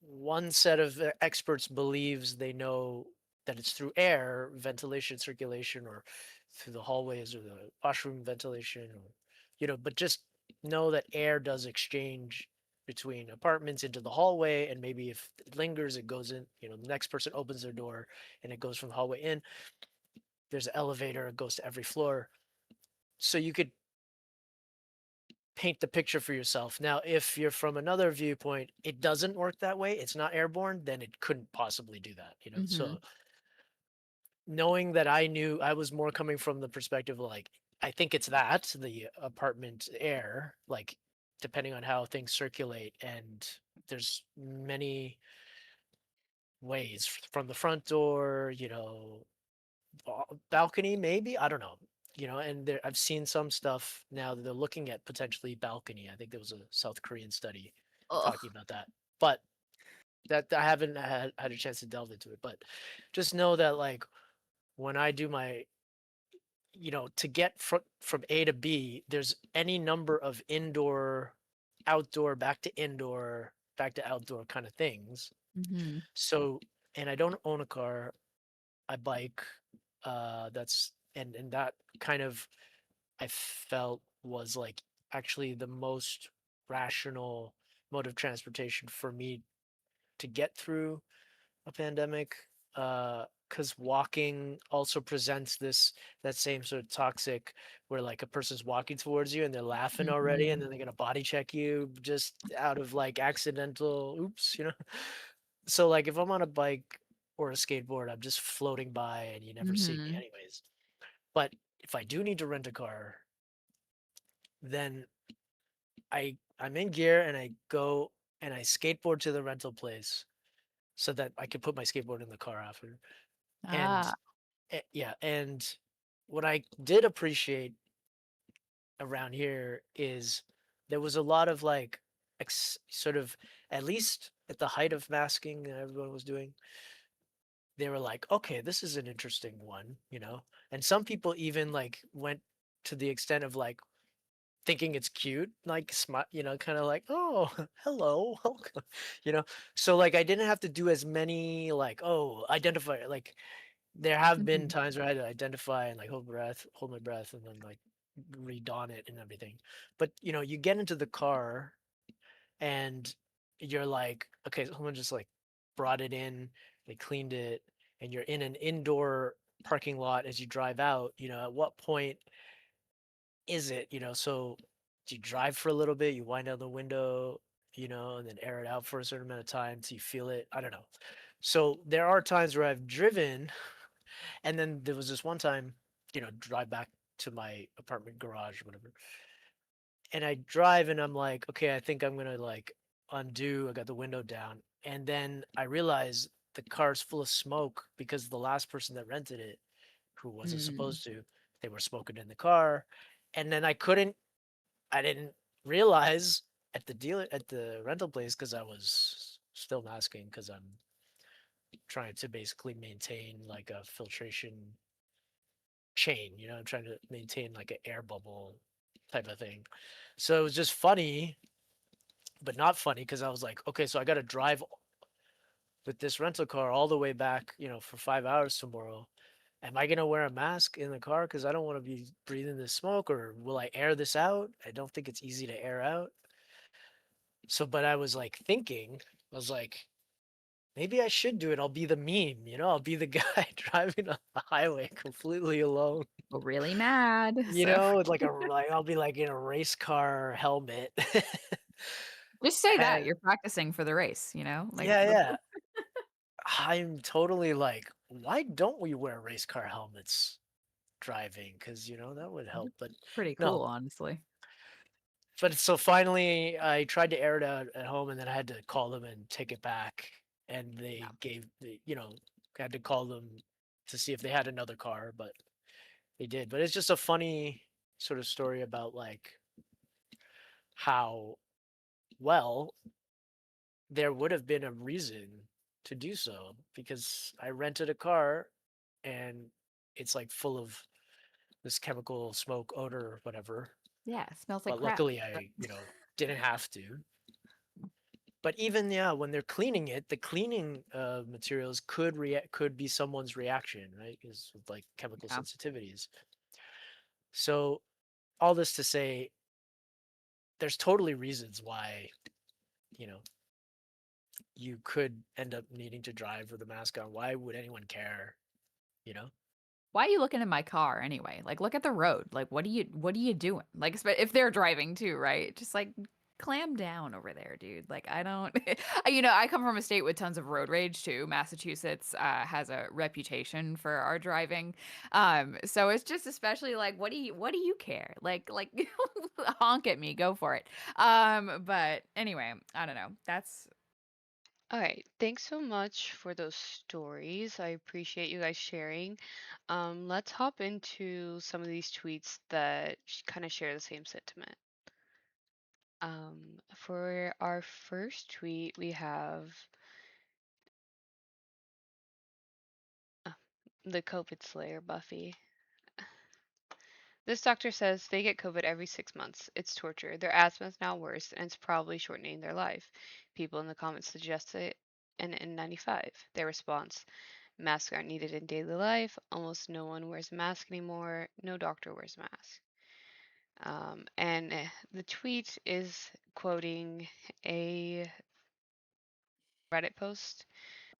one set of experts believes they know that it's through air, ventilation, circulation, or through the hallways or the washroom ventilation, or, but just know that air does exchange between apartments into the hallway, and maybe if it lingers, it goes in, the next person opens their door and it goes from the hallway in. There's an elevator, it goes to every floor. So you could paint the picture for yourself. Now, if you're from another viewpoint, it doesn't work that way, it's not airborne, then it couldn't possibly do that. So Mhm. knowing that, I knew I was more coming from the perspective of, like, I think it's that the apartment air, like, depending on how things circulate, and there's many ways, from the front door, balcony, maybe, I don't know. And I've seen some stuff now that they're looking at potentially balcony. I think there was a South Korean study Ugh. talking about that, but that I haven't had a chance to delve into it. But just know that, like, when I do my, to get from A to B, there's any number of indoor, outdoor, back to indoor, back to outdoor kind of things. Mhm. So, and I don't own a car, I bike. That's and that kind of, I felt, was, like, actually the most rational mode of transportation for me to get through a pandemic. Because walking also presents that same sort of toxic, where, like, a person's walking towards you and they're laughing already, and Mhm. then they're gonna body check you just out of, like, accidental oops. So, like, if I'm on a bike or a skateboard, I'm just floating by and you never see me Mhm. anyways. But if I do need to rent a car, then I'm in gear and I go and I skateboard to the rental place so that I can put my skateboard in the car after. And Ah. yeah, and what I did appreciate around here is there was a lot of, like, sort of, at least at the height of masking that everyone was doing, they were like, okay, this is an interesting one. And some people even, like, went to the extent of, like, thinking it's cute, like, kind of like, oh, hello, welcome, you know. So, like, I didn't have to do as many, like, oh, identify, like, there have been Mhm. times where I had to identify and, like, hold my breath, and then, like, redon it and everything. But, you get into the car and you're like, okay, someone just, like, brought it in, they cleaned it, and you're in an indoor parking lot as you drive out. At what point is it, so do you drive for a little bit, you wind down the window, and then air it out for a certain amount of time till you feel it? I don't know. So there are times where I've driven, and then there was this one time, drive back to my apartment garage or whatever, and I drive and I'm like, okay, I think I'm gonna, like, undo. I got the window down, and then I realize the car's full of smoke because the last person that rented it, who wasn't Mm. supposed to, they were smoking in the car, and then I didn't realize at the rental place, because I was still masking, because I'm trying to basically maintain, like, a filtration chain. I'm trying to maintain, like, an air bubble type of thing. So it was just funny, but not funny, because I was like, okay, so I got to drive with this rental car all the way back, for 5 hours tomorrow. Am I gonna wear a mask in the car because I don't want to be breathing the smoke, or will I air this out? I don't think it's easy to air out. So, but I was, like, thinking, I was like, maybe I should do it. I'll be the meme, I'll be the guy driving on the highway completely alone, People really mad. So like I'll be, like, in a race car helmet. just say that And you're practicing for the race, like yeah, yeah. I'm totally like, why don't we wear race car helmets driving because that would help. But Pretty no. cool, honestly. But so finally, I tried to air it out at home, and then I had to call them and take it back, and they had to call them to see if they had another car, but they did. But it's just a funny sort of story about like how well there would have been a reason to do so because I rented a car and it's like full of this chemical smoke odor or whatever. Yeah, it smells like But crap. luckily I, didn't have to. But even when they're cleaning it, the cleaning materials could be someone's reaction, right? Because with like chemical Yeah. sensitivities. So all this to say, there's totally reasons why, you know, you could end up needing to drive with a mask on. Why would anyone care? You know? Why are you looking in my car anyway? Like, look at the road. Like, what are you doing? Like, if they're driving too, right? Just like clam down over there, dude. Like, I don't, I come from a state with tons of road rage too. Massachusetts has a reputation for our driving, so it's just especially like, what do you care? Like, honk at me, go for it. But anyway, I don't know. That's All right, thanks so much for those stories. I appreciate you guys sharing. Let's hop into some of these tweets that kind of share the same sentiment. For our first tweet, we have the COVID Slayer, Buffy. This doctor says they get COVID every 6 months. It's torture. Their asthma is now worse, and it's probably shortening their life. People in the comments suggest it. And N95. Their response: masks aren't needed in daily life. Almost no one wears a mask anymore. No doctor wears a mask. The tweet is quoting a Reddit post.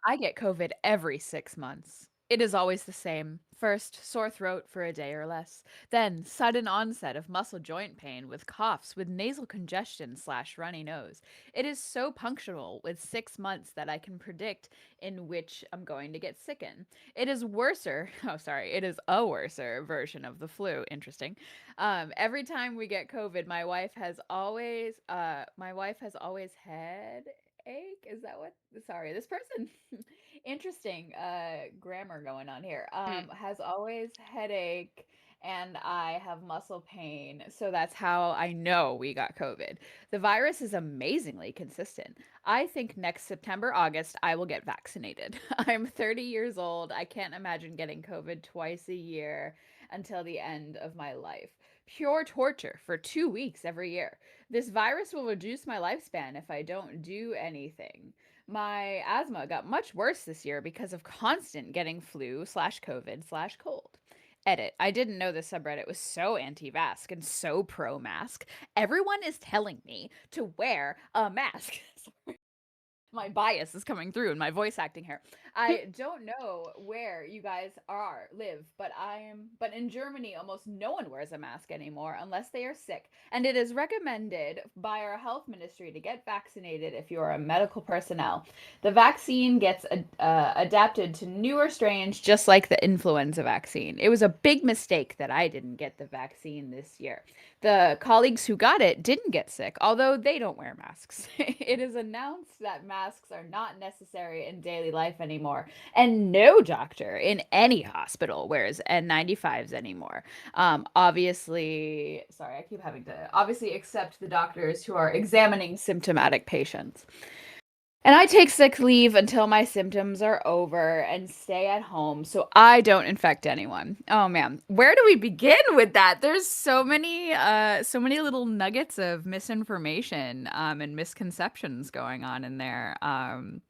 I get COVID every 6 months. It is always the same. First, sore throat for a day or less. Then, sudden onset of muscle joint pain with coughs with nasal congestion / runny nose. It is so punctual with 6 months that I can predict in which I'm going to get sick in. It is worser. Oh, sorry. It is a worser version of the flu. Interesting. Every time we get COVID, my wife has always had ache. Is that what? Sorry, this person. Interesting grammar going on here. Has always headache and I have muscle pain. So that's how I know we got COVID. The virus is amazingly consistent. I think next September, August, I will get vaccinated. I'm 30 years old. I can't imagine getting COVID twice a year until the end of my life. Pure torture for 2 weeks every year. This virus will reduce my lifespan if I don't do anything. My asthma got much worse this year because of constant getting flu / COVID / cold. Edit. I didn't know this subreddit was so anti-vax and so pro-mask. Everyone is telling me to wear a mask. Sorry. My bias is coming through in my voice acting here. I don't know where you guys live, but in Germany almost no one wears a mask anymore unless they are sick, and it is recommended by our health ministry to get vaccinated if you are a medical personnel. The vaccine gets adapted to newer strains just like the influenza vaccine. It was a big mistake that I didn't get the vaccine this year. The colleagues who got it didn't get sick, although they don't wear masks. It is announced that masks are not necessary in daily life anymore, and no doctor in any hospital wears N95s anymore. Obviously, sorry, I keep having to, obviously, except the doctors who are examining symptomatic patients. And I take sick leave until my symptoms are over and stay at home so I don't infect anyone. Oh man, where do we begin with that? There's so many little nuggets of misinformation and misconceptions going on in there.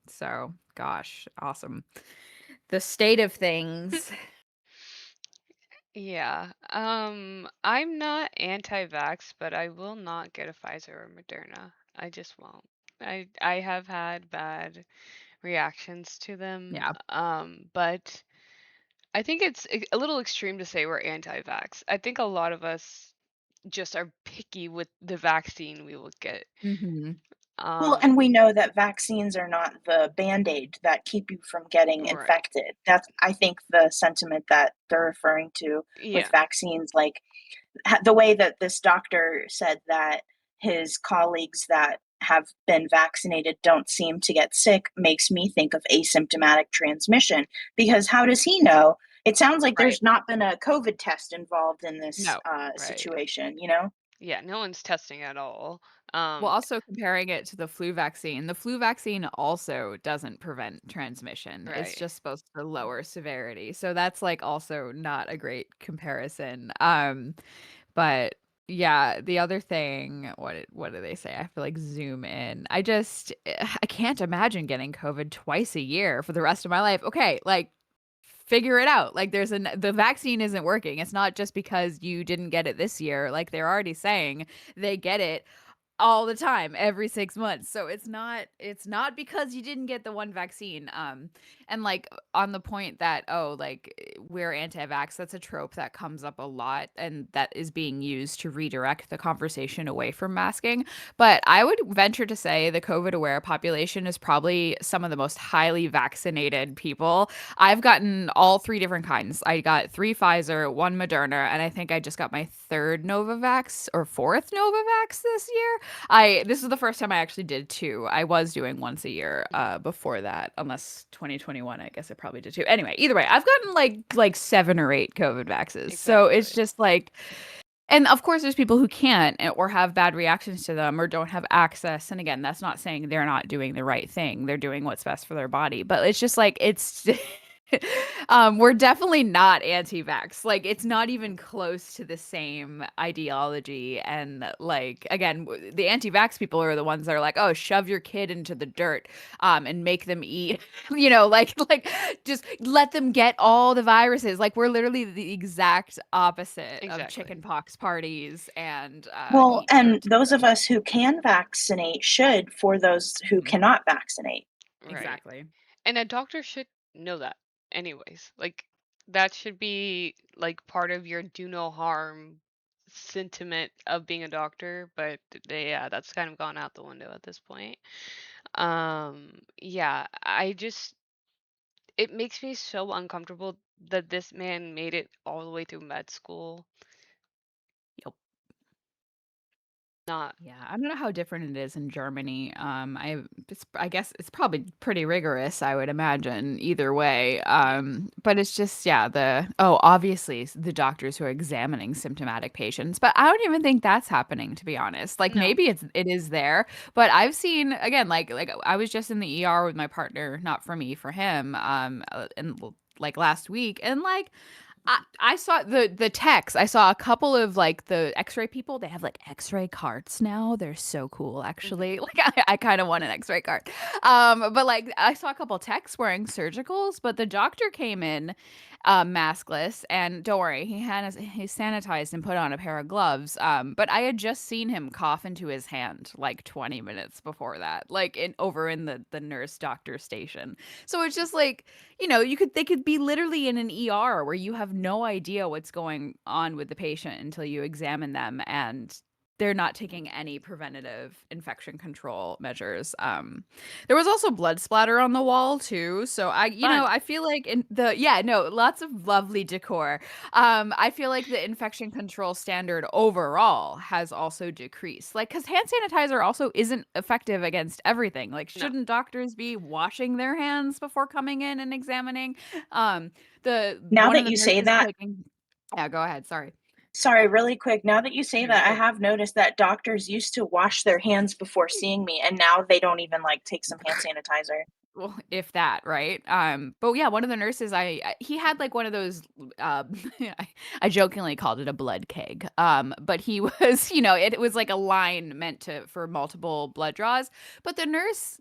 So gosh, awesome. The state of things. Yeah. I'm not anti-vax, but I will not get a Pfizer or Moderna. I just won't. I have had bad reactions to them. Yeah. But I think it's a little extreme to say we're anti-vax. I think a lot of us just are picky with the vaccine we will get. Mhm. Well, Um, and we know that vaccines are not the Band-Aid that keep you from getting right. infected. That's, I think, the sentiment that they're referring to with Yeah. vaccines. Like, the way that this doctor said that his colleagues that have been vaccinated don't seem to get sick makes me think of asymptomatic transmission, because how does he know? It sounds like Right. there's not been a COVID test involved in this No. Right. situation, you know? Yeah, no one's testing at all. Well, Um, also comparing it to the flu vaccine also doesn't prevent transmission. It's right. just supposed to lower severity. So that's like also not a great comparison. But yeah, the other thing, what do they say? I feel like zoom in. I can't imagine getting COVID twice a year for the rest of my life. Okay, like figure it out. Like the vaccine isn't working. It's not just because you didn't get it this year. Like they're already saying they get it all the time, every 6 months. So it's not because you didn't get the one vaccine. And like on the point that, oh, like we're anti-vax, that's a trope that comes up a lot and that is being used to redirect the conversation away from masking. But I would venture to say the COVID aware population is probably some of the most highly vaccinated people. I've gotten all three different kinds. I got 3 Pfizer, 1 Moderna, and I think I just got my third Novavax or fourth Novavax this year. This is the first time I actually did two. I was doing once a year before that, unless 2021, I guess I probably did two. Anyway, either way, I've gotten like 7 or 8 COVID vaxes. So it's Exactly. just like, and of course there's people who can't or have bad reactions to them or don't have access. And again, that's not saying they're not doing the right thing. They're doing what's best for their body. But it's just like it's we're definitely not anti-vax. Like it's not even close to the same ideology. And like again, the anti-vax people are the ones that are like, oh, shove your kid into the dirt, and make them eat, like just let them get all the viruses. Like we're literally the exact opposite of Exactly. chickenpox parties and Well, eat and dirt. those of us who can vaccinate should for those who Mhm. cannot vaccinate. Right. Exactly. And a doctor should know that anyways. Like that should be like part of your do no harm sentiment of being a doctor, but yeah, that's kind of gone out the window at this point. Yeah, it makes me so uncomfortable that this man made it all the way through med school. Yep. Not Yeah, I don't know how different it is in Germany. I guess it's probably pretty rigorous, I would imagine, either way. yeah. But it's just, yeah, obviously the doctors who are examining symptomatic patients, but I don't even think that's happening, to be honest. Like No. maybe it is there, but I've seen again, like I was just in the ER with my partner, not for me, for him, and like last week, and like I saw the techs. I saw a couple of like the X-ray people. They have like X-ray carts now. They're so cool, actually. Mhm. Like I kind of want an X-ray cart. But like I saw a couple techs wearing surgicals, but the doctor came in, maskless, and don't worry, he sanitized and put on a pair of gloves. But I had just seen him cough into his hand like 20 minutes before that, like over in the nurse doctor station. So it's just like they could be literally in an ER where you have no idea what's going on with the patient until you examine them and they're not taking any preventative infection control measures. There was also blood splatter on the wall too. So Fun. I feel like lots of lovely decor. I feel like the infection control standard overall has also decreased. Like, because hand sanitizer also isn't effective against everything. Like, No. shouldn't doctors be washing their hands before coming in and examining? Um, the Now one of that the you say nurses that, taking. Yeah, go ahead. Sorry. sorry, really quick, now that you say No, you're that, I good. have noticed that doctors used to wash their hands before seeing me, and now they don't even like take some hand sanitizer. Well, if that, right? But yeah, one of the nurses, he had like one of those. I jokingly called it a blood keg. But he was, it was like a line meant for multiple blood draws. But the nurse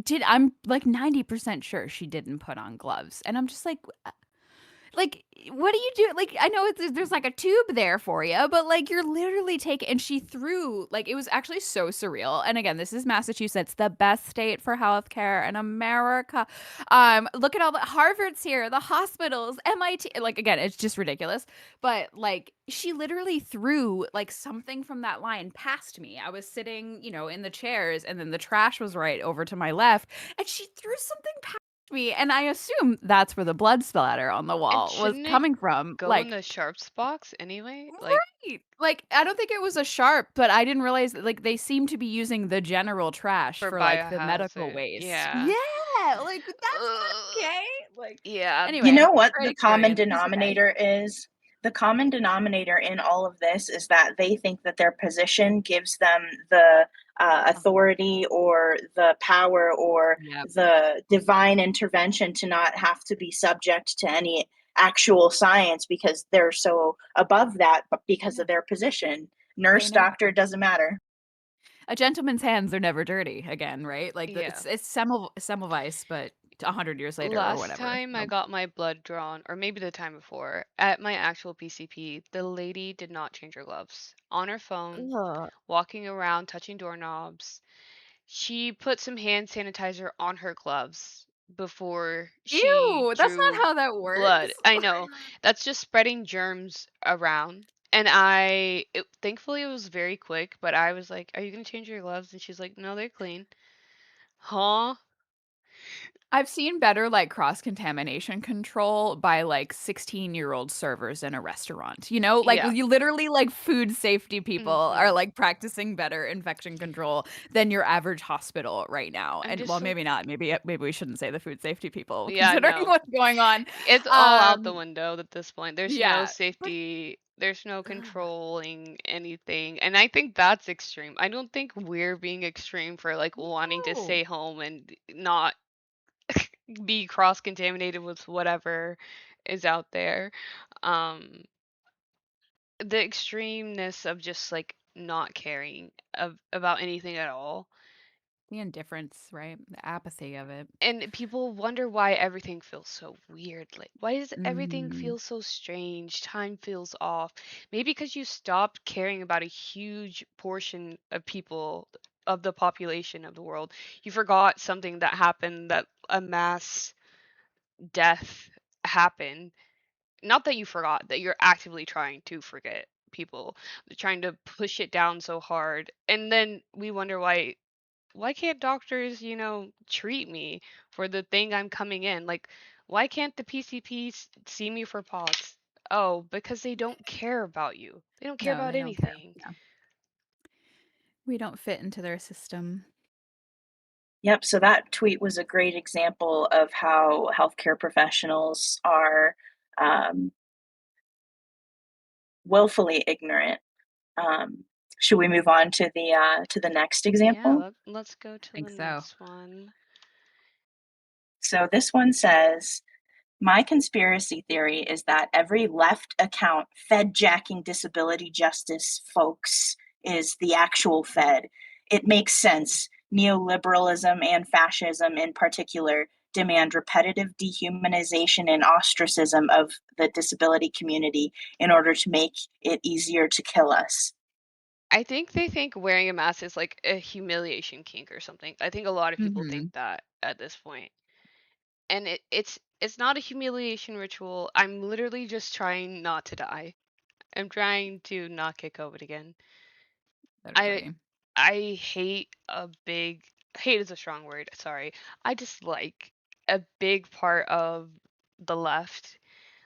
did. I'm like 90% sure she didn't put on gloves, and I'm just like, Like, what do you do? Like, I know there's like a tube there for you, but like you're literally taking. And she threw, like, it was actually so surreal. And again, this is Massachusetts, the best state for healthcare in America. Look at all the Harvard's here, the hospitals, MIT. Like, again, it's just ridiculous. But like, she literally threw like something from that line past me. I was sitting, in the chairs, and then the trash was right over to my left, and she threw something past me, and I assume that's where the blood splatter on the And wall was shouldn't it coming from. go in Like, the sharps box anyway? Like, right. Like, I don't think it was a sharp, but I didn't realize that, like, they seem to be using the general trash for for like the medical biohazard. waste. Yeah. Yeah, like that's not Ugh. okay. Like, Yeah. You anyway, know what great the common experience. It's okay. denominator is? The common denominator in all of this is that they think that their position gives them the authority or the power or Yep. the divine intervention to not have to be subject to any actual science because they're so above that but because of their position. They Nurse, know. doctor, doesn't matter. A gentleman's hands are never dirty again, right? Like Yeah. it's Semmelweis, but 100 years later or Last whatever. time I So. got my blood drawn, or maybe the time before, at my actual PCP, the lady did not change her gloves. On her phone, Ugh. walking around, touching doorknobs. She put some hand sanitizer on her gloves before she Ew, that's not drew how that blood. works. I know. That's just spreading germs around. And thankfully it was very quick, but I was like, "Are you gonna change your gloves?" And she's like, "No, they're clean." Huh? I've seen better like cross-contamination control by like 16-year-old servers in a restaurant. Like Yeah. you literally like food safety people are Mhm. like practicing better infection control than your average hospital right now. I'm And just well, like, maybe not. Maybe we shouldn't say the food safety people yeah, considering no. what's going on. It's all out the Um, window at this point. There's no yeah. But safety, there's no ugh, controlling anything. And I think that's extreme. I don't think we're being extreme for like wanting to no. stay home and not be cross-contaminated with whatever is out there. Um, the extremeness of just like not caring about anything at all. The indifference, right? The apathy of it. And people wonder why everything feels so weird. Like, why does everything Mm. feel so strange? Time feels off. Maybe because you stopped caring about a huge portion of people, of the population of the world. You forgot something that happened, that a mass death happened. Not that you forgot, that you're actively trying to forget people, trying to push it down so hard. And then we wonder why can't doctors, treat me for the thing I'm coming in? Like, why can't the PCPs see me for POTS? Oh, because they don't care about you. They don't care No, about they don't care. anything. Yeah. We don't fit into their system. Yep, so that tweet was a great example of how healthcare professionals are um, willfully ignorant. Um, should we move on to the next Yeah, example? let's go to I the think so. next one. So this one says, my conspiracy theory is that every left account Fed jacking disability justice folks is the actual Fed. It makes sense. Neoliberalism and fascism in particular demand repetitive dehumanization and ostracism of the disability community in order to make it easier to kill us. I think they think wearing a mask is like a humiliation kink or something. I think a lot of people think Hmm. that at this point. And it's not a humiliation ritual. I'm literally just trying not to die. I'm trying to not get COVID again. I Literally. I hate is a strong word, sorry. I dislike a big part of the left.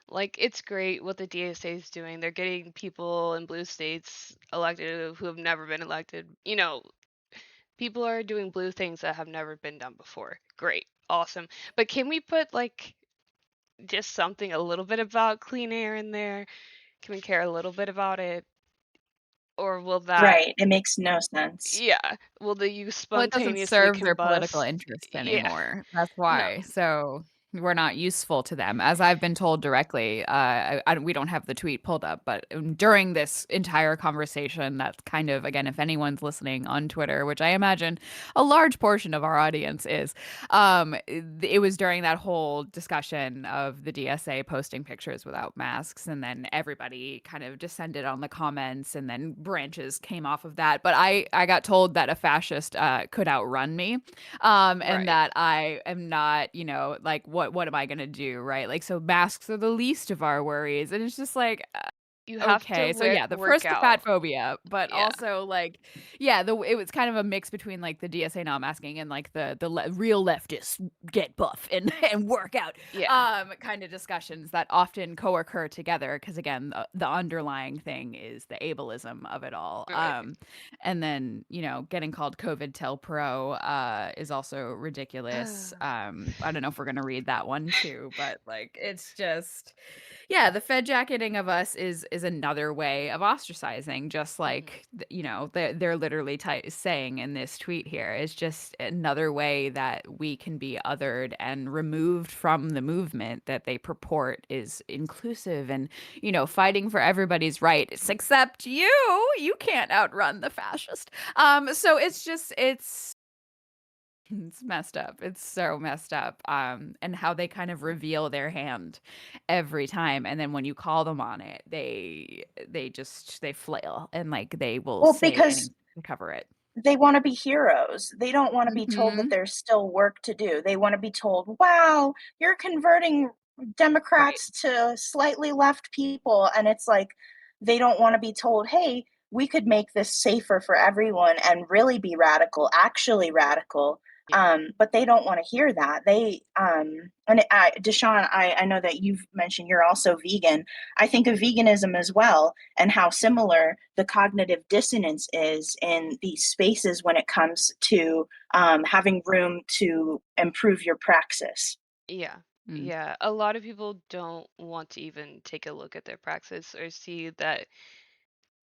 Like, it's great what the DSA is doing. They're getting people in blue states elected who have never been elected. People are doing blue things that have never been done before. Great. Awesome. But can we put like just something a little bit about clean air in there? Can we care a little bit about it? Or will that Right, it makes no sense. Yeah. Will the use Well, it doesn't spontaneously serve their political combust? interests Yeah. anymore. That's No. why. So, we're not useful to them, as I've been told directly. We don't have the tweet pulled up, but during this entire conversation, that's kind of, again, if anyone's listening on Twitter, which I imagine a large portion of our audience is, it was during that whole discussion of the DSA posting pictures without masks, and then everybody kind of descended on the comments, and then branches came off of that. But I got told that a fascist could outrun me, and Right. that I am not, like, what am I gonna do, right? Like, so masks are the least of our worries, and it's just like, You have to okay, so yeah, the work first the fat out. phobia, but Yeah. also like, yeah, it was kind of a mix between like the DSA not masking and like the real leftists get buff and and work out, Yeah. kind of discussions that often co-occur together because again, the underlying thing is the ableism of it all. Right. And then getting called COVID Tel Pro is also ridiculous. I don't know if we're gonna read that one too, but like it's just. Yeah, the Fed jacketing of us is another way of ostracizing, just like they're literally saying in this tweet here is just another way that we can be othered and removed from the movement that they purport is inclusive and fighting for everybody's rights except you can't outrun the fascist. So it's messed up. It's so messed up. And how they kind of reveal their hand every time, and then when you call them on it, they flail and like they will Well, say because anything to cover it. they want to be heroes. They don't want to be told that Mhm. there's still work to do. They want to be told, wow, you're converting Right. Democrats to slightly left people. And it's like, they don't want to be told, hey, we could make this safer for everyone and really be radical, actually radical. Yeah. But they don't want to hear that. Deshaun, I know that you've mentioned you're also vegan. I think of veganism as well and how similar the cognitive dissonance is in these spaces when it comes to having room to improve your praxis. Yeah. Mm. Yeah. A lot of people don't want to even take a look at their praxis or see that,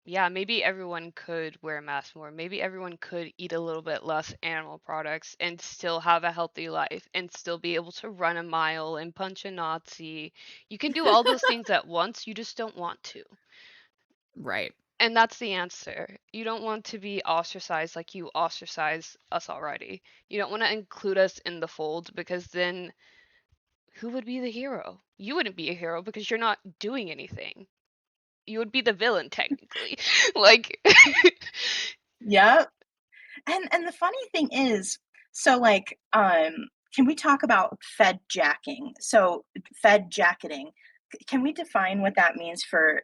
yeah, maybe everyone could wear a mask more. Maybe everyone could eat a little bit less animal products and still have a healthy life and still be able to run a mile and punch a Nazi. You can do all those things at once, you just don't want to. Right. And that's the answer. You don't want to be ostracized like you ostracize us already. You don't want to include us in the fold because then who would be the hero? You wouldn't be a hero because you're not doing anything. You would be the villain technically. Like Yeah. And the funny thing is, so like, can we talk about Fed jacking? So Fed jacketing. Can we define what that means for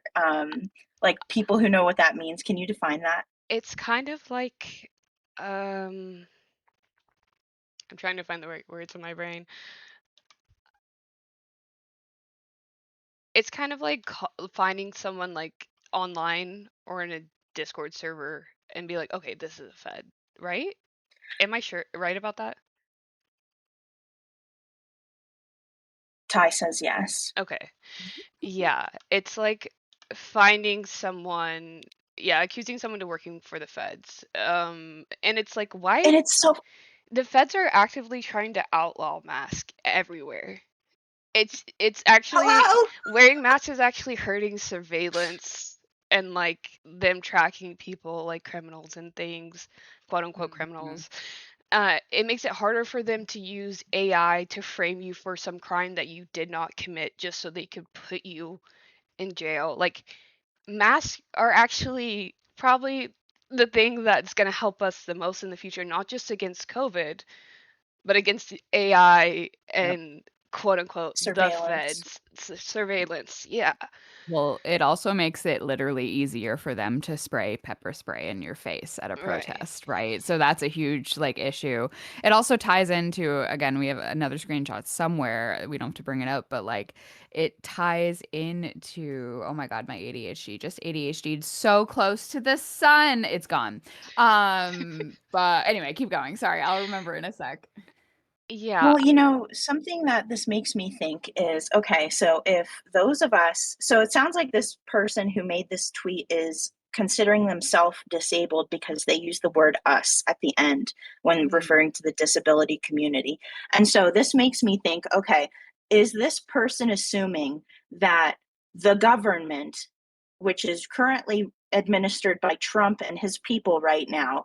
like people who know what that means? Can you define that? it's kind of like I'm trying to find the right words in my brain. It's kind of like finding someone like online or in a Discord server and be like, okay, this is a Fed, right? Am I sure right about that? Ty says yes. Okay. Yeah, it's like finding someone, yeah, accusing someone to working for the feds. And it's like, And why it's so the feds are actively trying to outlaw mask everywhere. It's actually hello. wearing masks is actually hurting surveillance and like them tracking people like criminals and things, quote unquote Mhm. criminals. It makes it harder for them to use AI to frame you for some crime that you did not commit just so they could put you in jail. Like masks are actually probably the thing that's going to help us the most in the future, not just against COVID, but against the AI Yep. and quote unquote the Surveillance. feds surveillance. Yeah. Well, it also makes it literally easier for them to spray pepper spray in your face at a Right. protest, right? So that's a huge like issue. It also ties into, again, we have another screenshot somewhere. We don't have to bring it up, but like it ties into, oh my God, my ADHD just ADHD'd so close to the sun. It's gone. But anyway, keep going. Sorry, I'll remember in a sec. Yeah. Well, something that this makes me think is okay, so if those of us, so it sounds like this person who made this tweet is considering themselves disabled because they use the word us at the end when Mhm. referring to the disability community. And so this makes me think, okay, is this person assuming that the government, which is currently administered by Trump and his people right now,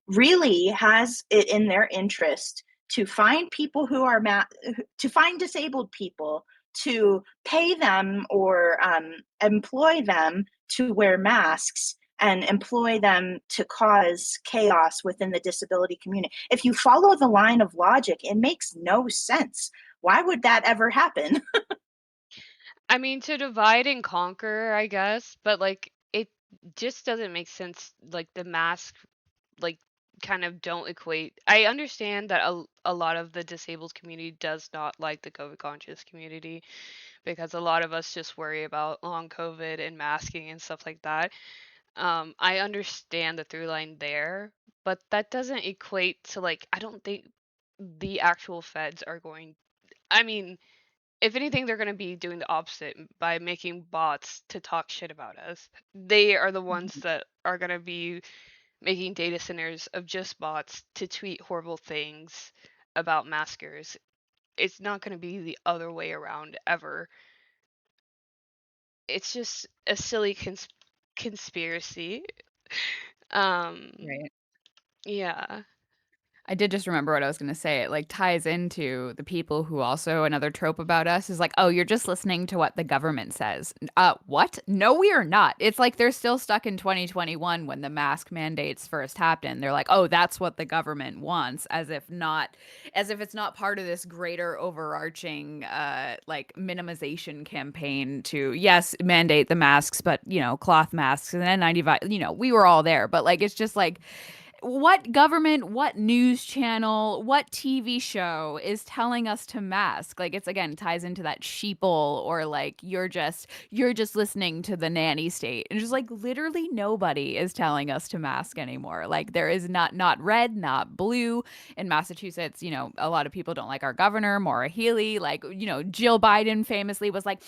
really has it in their interest to find people who are to find disabled people, to pay them or employ them to wear masks and employ them to cause chaos within the disability community? If you follow the line of logic, it makes no sense. Why would that ever happen? I mean, to divide and conquer, I guess, but like it just doesn't make sense. Like the mask, like kind of don't equate. I understand that a lot of the disabled community does not like the COVID conscious community because a lot of us just worry about long COVID and masking and stuff like that. I understand the through line there, but that doesn't equate to like I don't think the actual feds are going. I mean, if anything, they're going to be doing the opposite by making bots to talk shit about us. They are the ones that are going to be making data centers of just bots to tweet horrible things about maskers. It's not going to be the other way around ever. It's just a silly conspiracy. Right. Yeah. I did just remember what I was going to say. It like ties into the people who also another trope about us is like, oh, you're just listening to what the government says. What? No, we are not. It's like they're still stuck in 2021 when the mask mandates first happened. They're like, oh, that's what the government wants, as if it's not part of this greater overarching like minimization campaign to yes, mandate the masks, but cloth masks and N95. We were all there, but like it's just like what government, what news channel, what TV show is telling us to mask? Like it's again ties into that sheeple or like you're just listening to the nanny state. And just like literally nobody is telling us to mask anymore. Like there is not red, not blue. In Massachusetts, a lot of people don't like our governor, Maura Healey. Like, Jill Biden famously was like,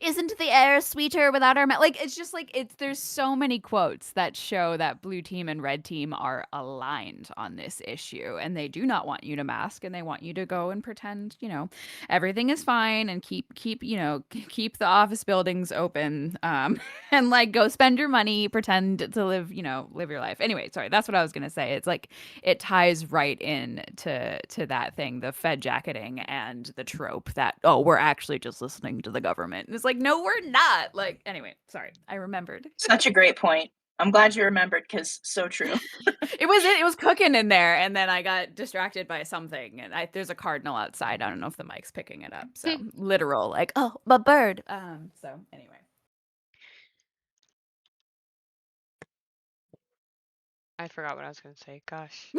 isn't the air sweeter without our like it's just like there's so many quotes that show that blue team and red team are aligned on this issue, and they do not want you to mask, and they want you to go and pretend everything is fine and keep keep the office buildings open, and like go spend your money, pretend to live your life. Anyway, sorry, that's what I was gonna say. It's like it ties right in to that thing, the Fed jacketing and the trope that, oh, we're actually just listening to the government. And it's like, no, we're not. Like, anyway, sorry, I remembered. Such a great point. I'm glad you remembered because so true. It was cooking in there, and then I got distracted by something, and there's a cardinal outside. I don't know if the mic's picking it up. So literal, like, oh, a bird. So anyway. I forgot what I was going to say. Gosh.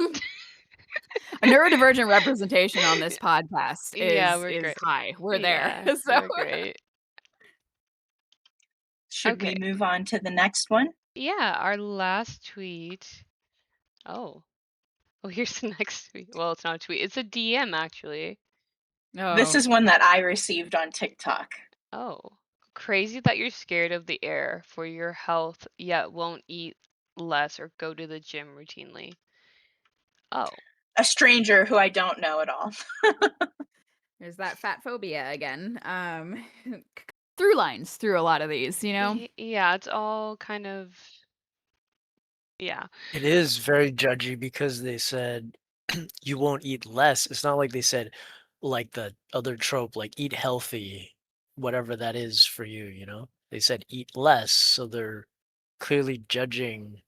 A neurodivergent representation on this podcast Yeah, is we're great. high. We're there. Yeah, So we're great. Should Okay. we move on to the next one? Yeah, our last tweet. Oh, here's the next tweet. Well, it's not a tweet. It's a DM, actually. This is one that I received on TikTok. Oh, crazy that you're scared of the air for your health, yet won't eat less or go to the gym routinely. Oh. A stranger who I don't know at all. There's that fat phobia again. Through lines through a lot of these, Yeah, it's all kind of. Yeah. It is very judgy because they said you won't eat less. It's not like they said like the other trope, like eat healthy, whatever that is for you. They said eat less, so they're clearly judging,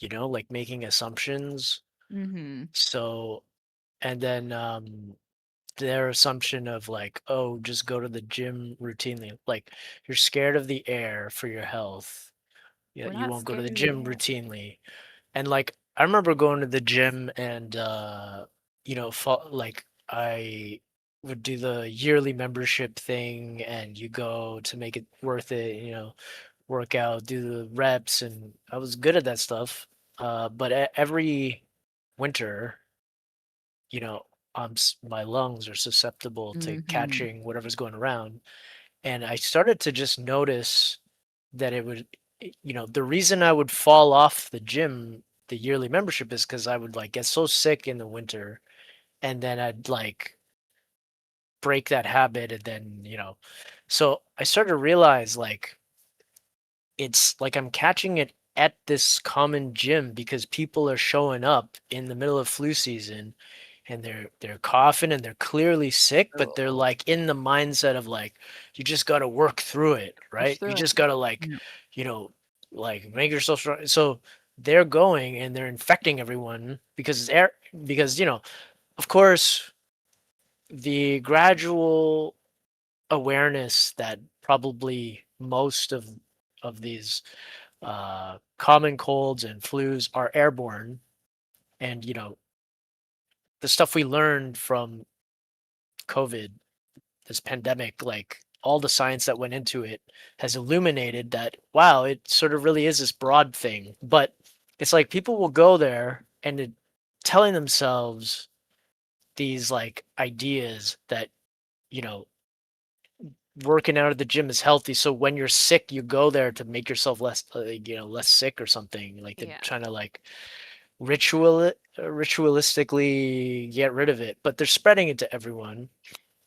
like making assumptions. Mm-hmm. So, and then their assumption of like, oh, just go to the gym routinely. Like you're scared of the air for your health. Yeah, We're you not won't go to the scared of the gym air. routinely. And like I remember going to the gym and like I would do the yearly membership thing and you go to make it worth it, work out, do the reps, and I was good at that stuff. But every winter, you know, my lungs are susceptible to Mhm. catching whatever's going around. And I started to just notice that it would, the reason I would fall off the gym, the yearly membership, is because I would like get so sick in the winter, and then I'd like break that habit, and then, so I started to realize, like, it's like I'm catching it at this common gym because people are showing up in the middle of flu season, and they're coughing and they're clearly sick, but they're like in the mindset of like, you just got to work through it, Push right? You through it. just got to like, Yeah. you know, like make yourself strong. So they're going and they're infecting everyone because it's air, because, of course, the gradual awareness that probably most of these common colds and flus are airborne, and the stuff we learned from COVID, this pandemic, like all the science that went into it has illuminated that, wow, it sort of really is this broad thing. But it's like people will go there and telling themselves these like ideas that, you know working out at the gym is healthy, so when you're sick you go there to make yourself less, less sick or something, like they're Yeah. trying to like ritualistically get rid of it, but they're spreading it to everyone.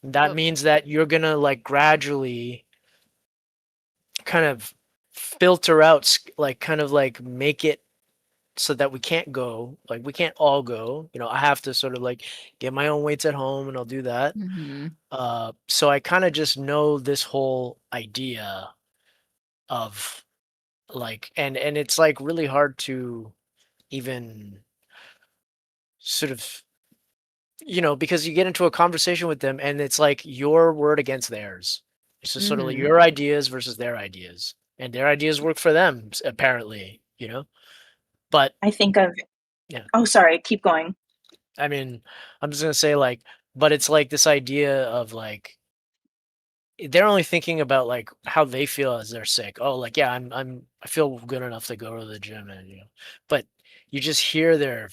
That Well, means that you're gonna like gradually kind of filter out, like kind of like make it so that we can't go, like we can't all go. I have to sort of like get my own weights at home, and I'll do that. Mm-hmm. So I kind of just know this whole idea of like, and it's like really hard to even sort of, because you get into a conversation with them and it's like your word against theirs. It's just sort of like Mm-hmm. your ideas versus their ideas, and their ideas work for them, apparently, but I think of, yeah, oh, sorry, keep going. I mean, I'm just gonna say, like, but it's like this idea of like they're only thinking about like how they feel as they're sick. Oh, like, yeah, I feel good enough to go to the gym, and but you just hear their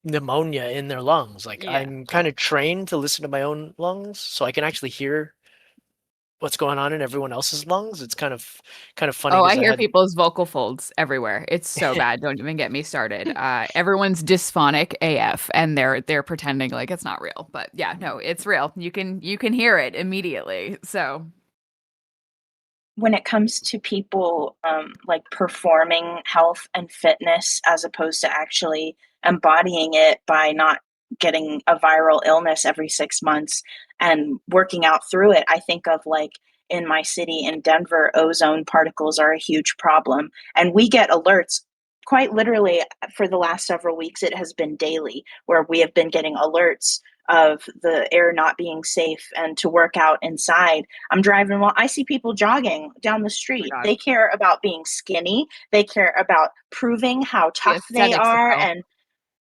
pneumonia in their lungs. Like, yeah. I'm kind of trained to listen to my own lungs, so I can actually hear what's going on in everyone else's lungs. It's kind of funny Oh, I because I hear had people's vocal folds everywhere. It's so bad. Don't even get me started. Everyone's dysphonic AF, and they're pretending like it's not real. But yeah, no, it's real. You can hear it immediately. So When it comes to people like performing health and fitness as opposed to actually embodying it by not getting a viral illness every 6 months and working out through it, I think of like in my city in Denver, ozone particles are a huge problem. And we get alerts quite literally for the last several weeks. It has been daily where we have been getting alerts of the air not being safe and to work out inside. I'm driving while I see people jogging down the oh my street. God, They care about being skinny. They care about proving how the tough they aesthetics are. though. And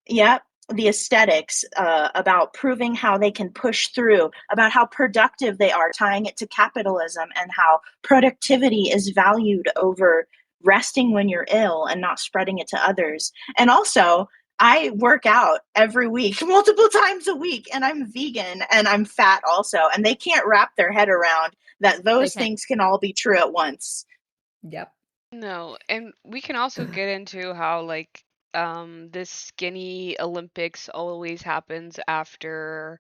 yep, the aesthetics, about proving how they can push through, about how productive they are, tying it to capitalism and how productivity is valued over resting when you're ill and not spreading it to others. And also, I work out every week, multiple times a week, and I'm vegan and I'm fat also. And they can't wrap their head around that They those can. things can all be true at once. Yep. No, and we can also get into how like this skinny Olympics always happens after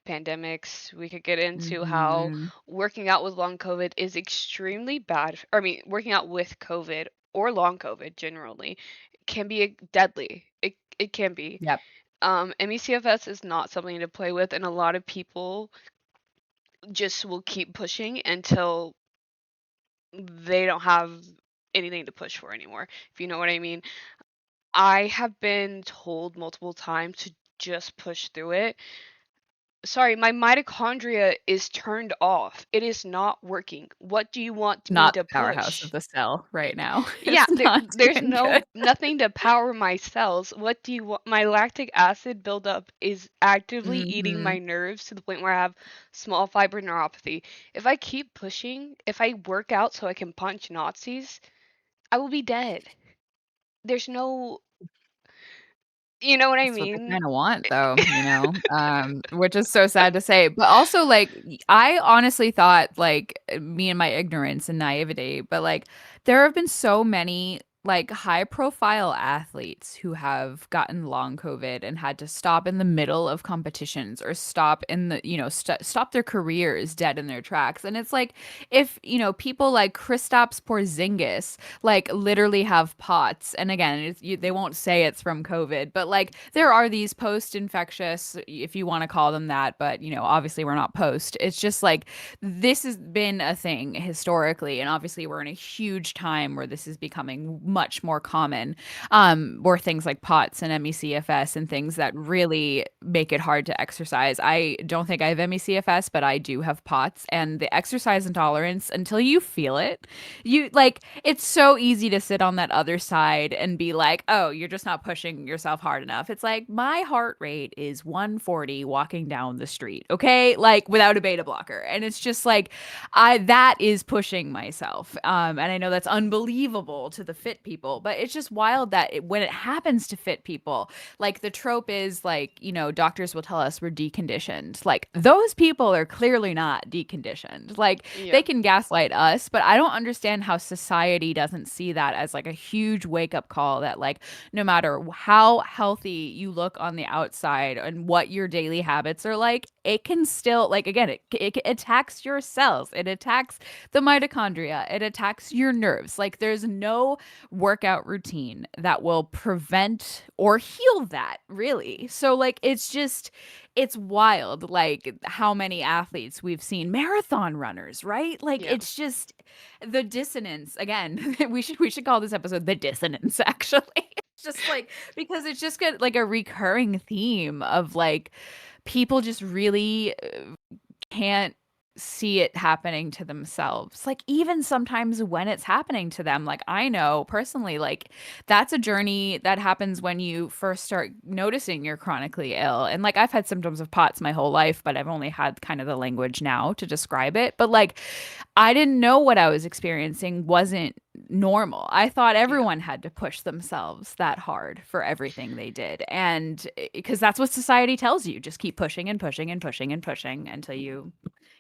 pandemics. We could get into how Mm-hmm. working out with long COVID is extremely bad. Or, I mean, working out with COVID or long COVID generally can be deadly. It can be. Yep. MECFS is not something to play with, and a lot of people just will keep pushing until they don't have anything to push for anymore, if you know what I mean. I have been told multiple times to just push through it. Sorry, my mitochondria is turned off. It is not working. What do you want me Not the to powerhouse of push? the cell right now. Yeah, It's not there's doing good. nothing to power my cells. What do you want? My lactic acid buildup is actively eating Mm-hmm. my nerves to the point where I have small fiber neuropathy. If I keep pushing, if I work out so I can punch Nazis, I will be dead. There's no, you know what I That's what they mean? kinda want though, which is so sad to say, but also, like, I honestly thought, like, me and my ignorance and naivety, but, like, there have been so many like high profile athletes who have gotten long COVID and had to stop in the middle of competitions or stop in the, stop their careers dead in their tracks. And it's like, if, people like Kristaps Porzingis, like literally have POTS. And again, they won't say it's from COVID, but like there are these post infectious, if you want to call them that, but, obviously we're not post. It's just like, this has been a thing historically. And obviously we're in a huge time where this is becoming much more common, or things like POTS and MECFS and things that really make it hard to exercise. I don't think I have MECFS, but I do have POTS, and the exercise intolerance, until you feel it, you like, it's so easy to sit on that other side and be like, oh, you're just not pushing yourself hard enough. It's like, my heart rate is 140 walking down the street, okay? Like without a beta blocker. And it's just like, that is pushing myself. And I know that's unbelievable to the fit people, but it's just wild that when it happens to fit people, like the trope is like, doctors will tell us we're deconditioned. Like those people are clearly not deconditioned. Like Yeah. they can gaslight us, but I don't understand how society doesn't see that as like a huge wake up call that like no matter how healthy you look on the outside and what your daily habits are like, it can still, like, again, it attacks your cells, it attacks the mitochondria, it attacks your nerves. Like there's no workout routine that will prevent or heal that, really. So like it's wild, like how many athletes we've seen, marathon runners, right? Like Yeah. it's just the dissonance. Again, we should call this episode the dissonance, actually. It's just like, because it's just got like a recurring theme of like people just really can't see it happening to themselves. Like even sometimes when it's happening to them, like I know personally, like that's a journey that happens when you first start noticing you're chronically ill. And like I've had symptoms of POTS my whole life, but I've only had kind of the language now to describe it. But like I didn't know what I was experiencing wasn't normal. I thought everyone had to push themselves that hard for everything they did. And because that's what society tells you, just keep pushing and pushing and pushing and pushing until you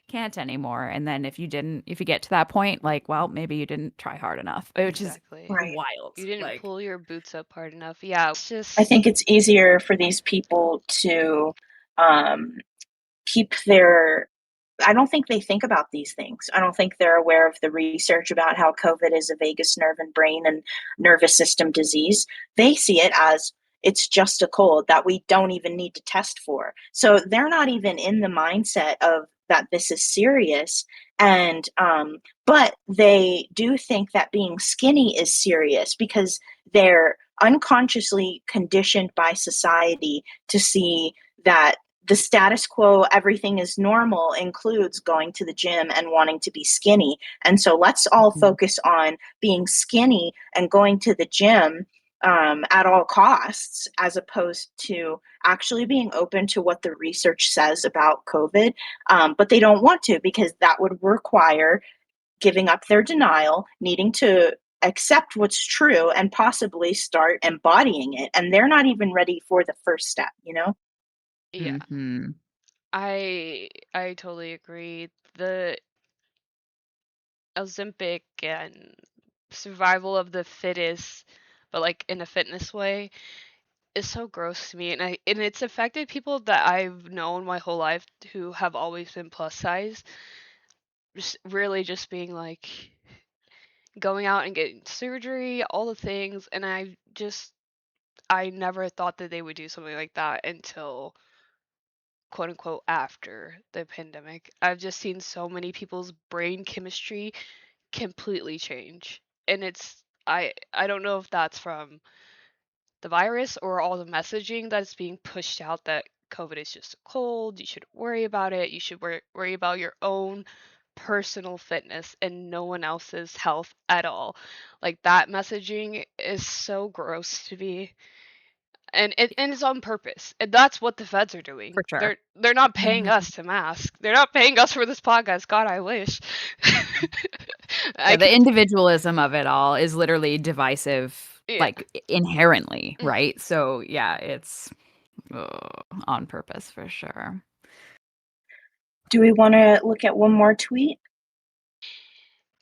can't anymore. And then if you get to that point, like, well, maybe you didn't try hard enough, which Exactly. is Right. wild. You didn't Like, pull your boots up hard enough. Yeah, it's I just think it's easier for these people to um, keep their. I don't think they think about these things. I don't think they're aware of the research about how COVID is a vagus nerve and brain and nervous system disease. They see it as it's just a cold that we don't even need to test for. So they're not even in the mindset of that this is serious. And but they do think that being skinny is serious because they're unconsciously conditioned by society to see that the status quo, everything is normal, includes going to the gym and wanting to be skinny. And so let's all focus on being skinny and going to the gym at all costs, as opposed to actually being open to what the research says about COVID. But they don't want to, because that would require giving up their denial, needing to accept what's true, and possibly start embodying it. And they're not even ready for the first step, you know? yeah. mhm. I totally agree. The Ozempic and survival of the fittest, but like in a fitness way, is so gross to me. And it's affected people that I've known my whole life who have always been plus size. Just really just being like going out and getting surgery, all the things, and I never thought that they would do something like that until quote unquote after the pandemic. I've just seen so many people's brain chemistry completely change. And I don't know if that's from the virus or all the messaging that's being pushed out that COVID is just a cold, you shouldn't worry about it, you should worry about your own personal fitness and no one else's health at all. Like that messaging is so gross to me. And it's on purpose. And that's what the feds are doing. For sure. They're not paying Mhm. us to mask. They're not paying us for this podcast. God, I wish. Yeah, I the could individualism of it all is literally divisive, yeah. like inherently, Mhm. right? So yeah, it's on purpose for sure. Do we want to look at one more tweet?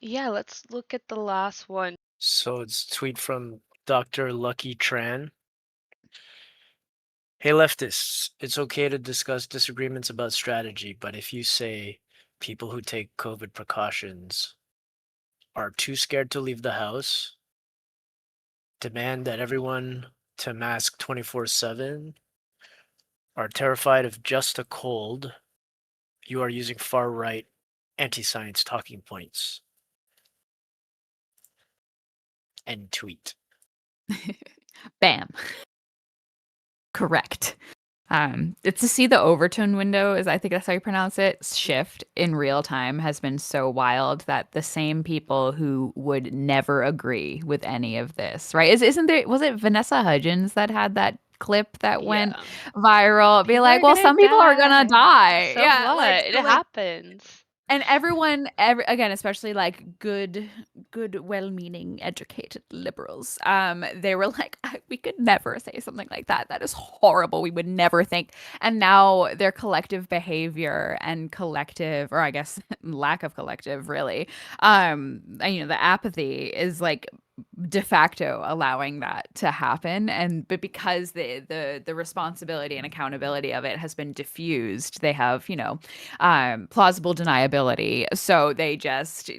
Yeah, let's look at the last one. So it's a tweet from Dr. Lucky Tran. Hey leftists, it's okay to discuss disagreements about strategy, but if you say people who take COVID precautions are too scared to leave the house, demand that everyone to mask 24/7, are terrified of just a cold, you are using far right anti-science talking points. End tweet. Bam. Correct. It's to see the overtone window, is I think that's how you pronounce it, shift in real time has been so wild that the same people who would never agree with any of this, right? Isn't there, was it Vanessa Hudgens that had that clip that went Yeah. viral? Be People like, are well, gonna some people are gonna die. die. So Yeah, what? like It so like happens. and again, especially like good, well-meaning, educated liberals, they were like, we could never say something like that. That is horrible. We would never think. And now their collective behavior and collective, or I guess lack of collective, really, the apathy is like de facto allowing that to happen, and but because the responsibility and accountability of it has been diffused, they have plausible deniability. So they just,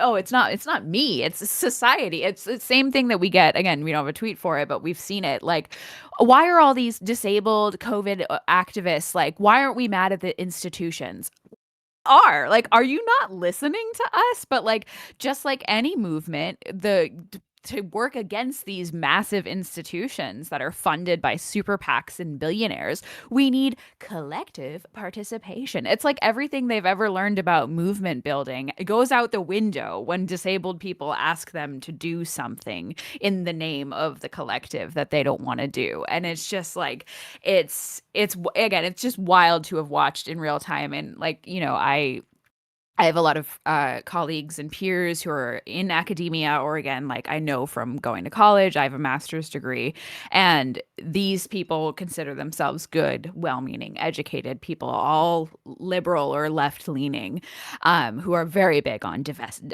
oh, it's not me, it's society. It's the same thing that we get. Again, we don't have a tweet for it, but we've seen it. Like, why are all these disabled COVID activists, like, why aren't we mad at the institutions? Are you not listening to us? But like, just like any movement, to work against these massive institutions that are funded by super PACs and billionaires, we need collective participation. It's like everything they've ever learned about movement building, it goes out the window when disabled people ask them to do something in the name of the collective that they don't want to do. And it's just like, it's again, it's just wild to have watched in real time. And like, I have a lot of colleagues and peers who are in academia, or again, like I know from going to college, I have a master's degree, and these people consider themselves good, well-meaning, educated people, all liberal or left-leaning, who are very big on diversity,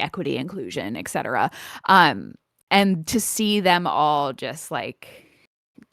equity, inclusion, etc. And to see them all just like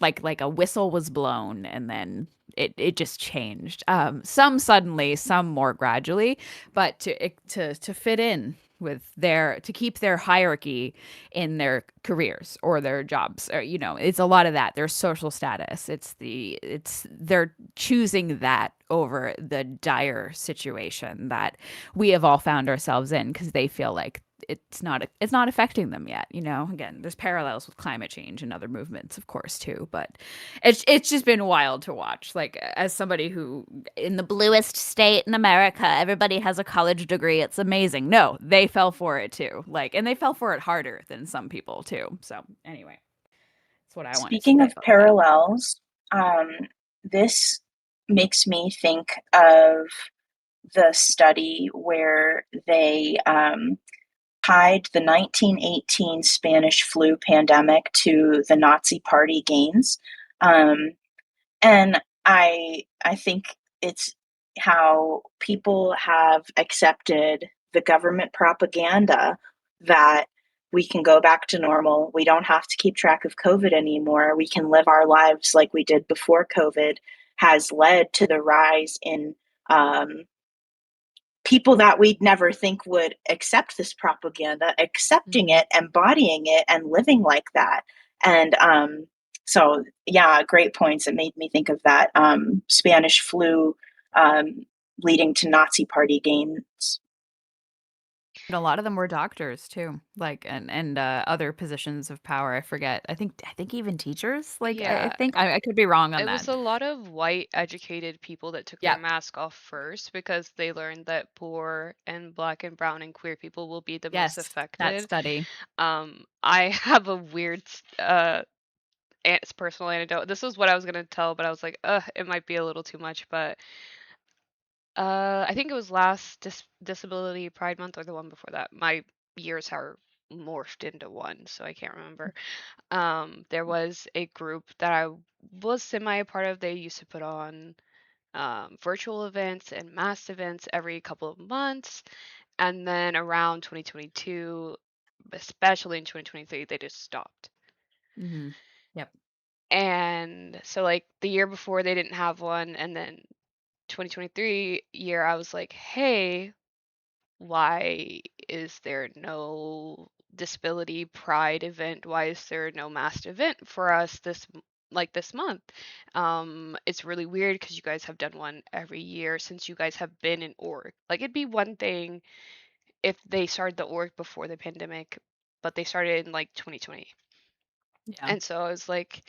a whistle was blown, and then it just changed, some suddenly, some more gradually, but to fit in with to keep their hierarchy in their careers or their jobs, or it's a lot of that, their social status, they're choosing that over the dire situation that we have all found ourselves in, because they feel like it's not affecting them yet. Again, there's parallels with climate change and other movements, of course, too, but it's just been wild to watch. Like, as somebody who, in the bluest state in America, everybody has a college degree, it's amazing. No, they fell for it too. Like, and they fell for it harder than some people too. So anyway, that's what I want to say Speaking of about that. parallels, this makes me think of the study where they tied the 1918 Spanish flu pandemic to the Nazi Party gains. And I think it's how people have accepted the government propaganda that we can go back to normal. We don't have to keep track of COVID anymore. We can live our lives like we did before COVID, has led to the rise in people that we'd never think would accept this propaganda, accepting it, embodying it, and living like that. And so, yeah, great points. It made me think of that Spanish flu leading to Nazi Party gains. And a lot of them were doctors too, like, and other positions of power. I forget. I think even teachers. Like, I Yeah. think I could be wrong on It was that. a lot of white educated people that took their Yeah. mask off first because they learned that poor and black and brown and queer people will be the most Yes, that affected. study. I have a weird personal anecdote. This was what I was gonna tell, but I was like, it might be a little too much. But I think it was last Disability Pride Month or the one before that. My years are morphed into one, so I can't remember. There was a group that I was semi a part of. They used to put on virtual events and mass events every couple of months. And then around 2022, especially in 2023, they just stopped. Mm-hmm. Yep. And so like the year before they didn't have one, and then 2023 year I was like, hey, why is there no disability pride event? Why is there no masked event for us this month? It's really weird because you guys have done one every year since you guys have been in org. Like it'd be one thing if they started the org before the pandemic, but they started in like 2020. Yeah. And so I was like,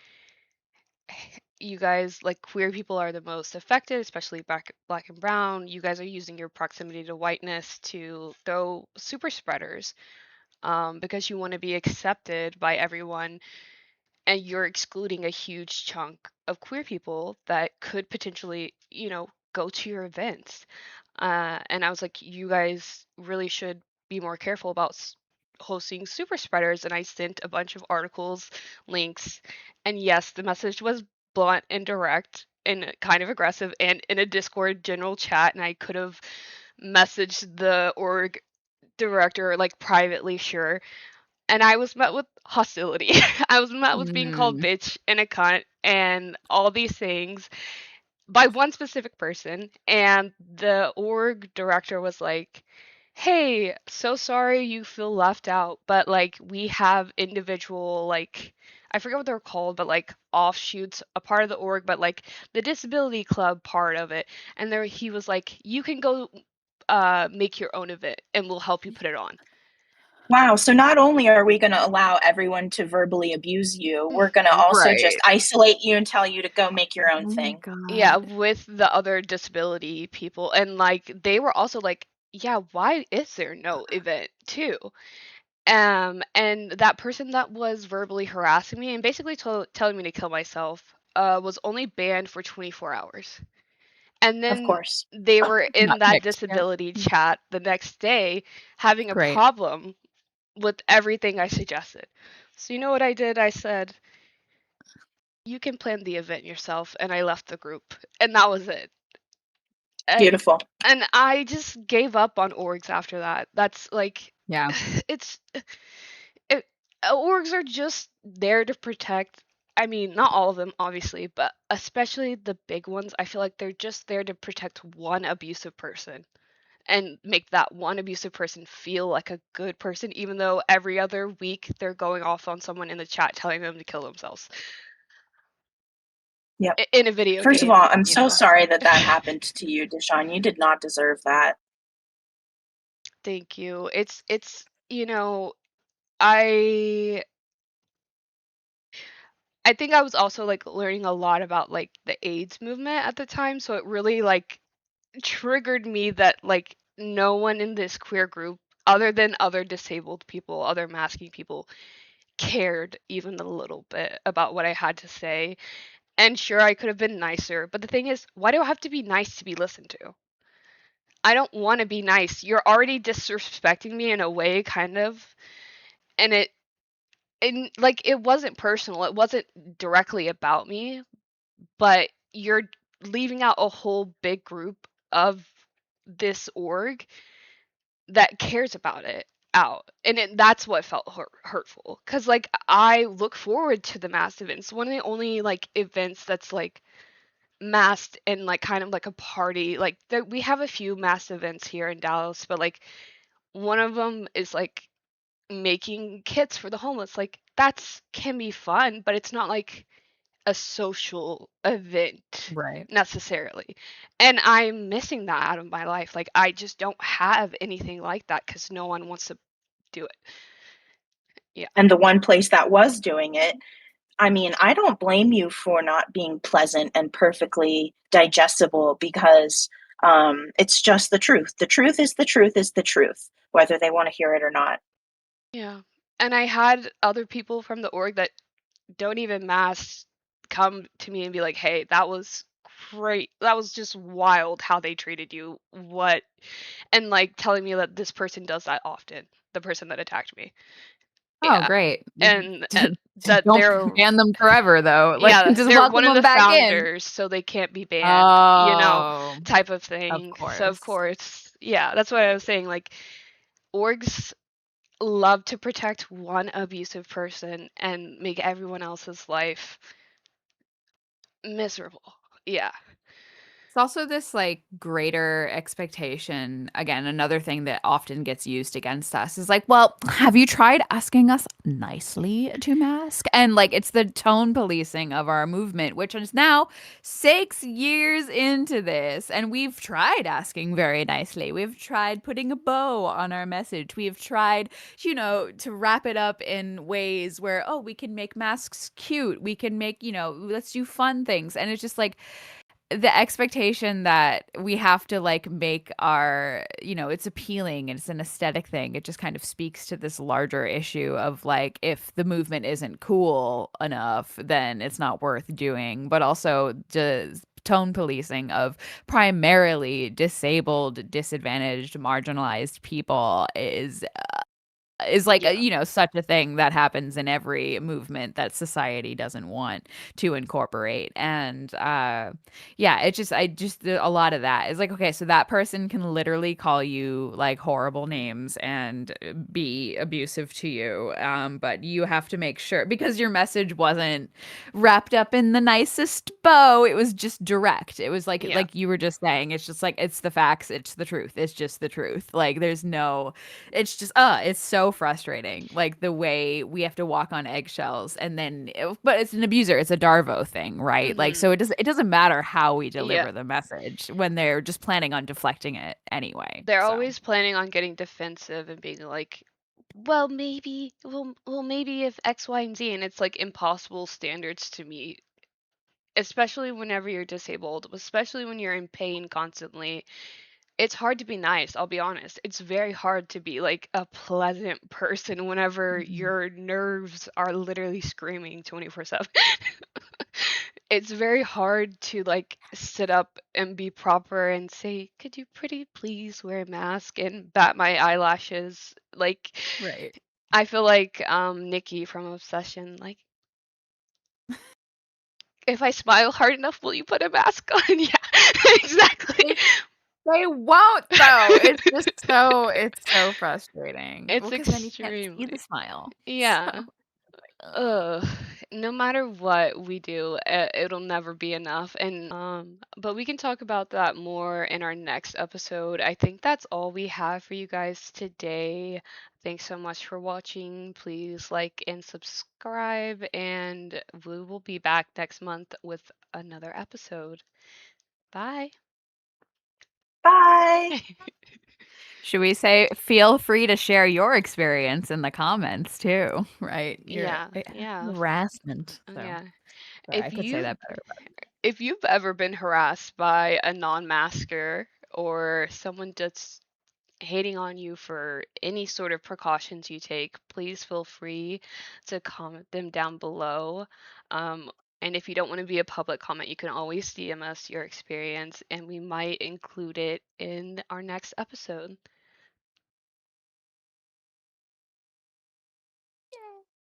you guys, like queer people are the most affected, especially black and brown. You guys are using your proximity to whiteness to throw super spreaders, because you want to be accepted by everyone, and you're excluding a huge chunk of queer people that could potentially, go to your events. And I was like, you guys really should be more careful about hosting super spreaders. And I sent a bunch of articles, links, and yes, the message was blunt and direct and kind of aggressive and in a Discord general chat. And I could have messaged the org director like privately, sure. And I was met with hostility. I was met with being called Mm. bitch and a cunt and all these things by one specific person. And the org director was like, hey, so sorry you feel left out, but like we have individual, like, I forget what they're called, but like offshoots, a part of the org, but like the disability club part of it. And there he was like, you can go make your own event and we'll help you put it on. Wow. So not only are we going to allow everyone to verbally abuse you, we're going to also just Right. isolate you and tell you to go make your own Oh my thing. Yeah, God. with the other disability people. And like they were also like, yeah, why is there no event too? And that person that was verbally harassing me and basically telling me to kill myself was only banned for 24 hours. And Of then course. they were in Not that picked. Yep. disability chat the next day having a Great. problem with everything I suggested. So you know what I did? I said, you can plan the event yourself, and I left the group. And that was it. And Beautiful. and I just gave up on orgs after that. That's like Yeah. it's it, orgs are just there to protect. I mean, not all of them, obviously, but especially the big ones. I feel like they're just there to protect one abusive person and make that one abusive person feel like a good person, even though every other week they're going off on someone in the chat telling them to kill themselves. Yep. In a video First of game, all, I'm so sorry that that happened to you, Deshaun. You did not deserve that. Thank you. It's I I think I was also like learning a lot about like the AIDS movement at the time, so it really like triggered me that like no one in this queer group other than other disabled people, other masking people cared even a little bit about what I had to say. And sure, I could have been nicer, but the thing is, why do I have to be nice to be listened to? I don't want to be nice. You're already disrespecting me in a way, kind of, and like it wasn't personal. It wasn't directly about me, but you're leaving out a whole big group of this org that cares about it out, and that's what felt hurtful, because like I look forward to the mass events. One of the only like events that's like masked and like kind of like a party, like we have a few mass events here in Dallas, but like one of them is like making kits for the homeless. Like that's can be fun, but it's not like a social event Right. necessarily. And I'm missing that out of my life. Like I just don't have anything like that because no one wants to do it. Yeah. And the one place that was doing it, I mean, I don't blame you for not being pleasant and perfectly digestible because it's just the truth. The truth is the truth is the truth, whether they want to hear it or not. Yeah. And I had other people from the org that don't even mask come to me and be like, hey, that was great. That was just wild how they treated you. What? And like telling me that this person does that often, the person that attacked me. Oh, Yeah. great. And that Don't they're ban them forever, though. Like, yeah, just they're welcome one of them the back in. founders, so they can't be banned, Oh, type of of thing. So of course. course, yeah, that's what I was saying. Like orgs love to protect one abusive person and make everyone else's life miserable. Yeah. It's also this like greater expectation. Again, another thing that often gets used against us is like, well, have you tried asking us nicely to mask? And like, it's the tone policing of our movement, which is now 6 years into this. And we've tried asking very nicely. We've tried putting a bow on our message. We've tried, to wrap it up in ways where, oh, we can make masks cute. We can make, let's do fun things. And it's just like, the expectation that we have to like make our, it's appealing and it's an aesthetic thing. It just kind of speaks to this larger issue of like, if the movement isn't cool enough, then it's not worth doing. But also the tone policing of primarily disabled, disadvantaged, marginalized people is like Yeah. such a thing that happens in every movement that society doesn't want to incorporate. And yeah, it just a lot of that is like, okay, so that person can literally call you like horrible names and be abusive to you, but you have to make sure, because your message wasn't wrapped up in the nicest bow, it was just direct. It was Yeah. like you were just saying, it's just like, it's the facts, it's the truth, it's just the truth. Like there's no, it's just it's so frustrating, like the way we have to walk on eggshells. And then but it's an abuser, it's a Darvo thing, right? Like, so it doesn't matter how we Yeah. deliver the message when they're just planning on deflecting it anyway. They're So always planning on getting defensive and being like, well, maybe if X, Y, and Z, and it's like impossible standards to meet, especially whenever you're disabled, especially when you're in pain constantly. It's hard to be nice, I'll be honest. It's very hard to be like a pleasant person whenever your nerves are literally screaming 24/7. It's very hard to like sit up and be proper and say, "Could you pretty please wear a mask and bat my eyelashes?" Like, right. I feel like Nikki from Obsession, like, if I smile hard enough, will you put a mask on? Yeah, exactly. They won't though. It's so frustrating. It's Well, because then you can't see the extremely, smile. yeah. Ugh. Ugh, no matter what we do, it'll never be enough. And but we can talk about that more in our next episode. I think that's all we have for you guys today. Thanks so much for watching. Please like and subscribe, and we will be back next month with another episode. Bye. Bye. Should we say feel free to share your experience in the comments too, right? Your Yeah, yeah, harassment. So yeah. sorry, I If could say you that better. if you've ever been harassed by a non-masker or someone that's hating on you for any sort of precautions you take, please feel free to comment them down below. Um, and if you don't want to be a public comment, you can always DM us your experience and we might include it in our next episode.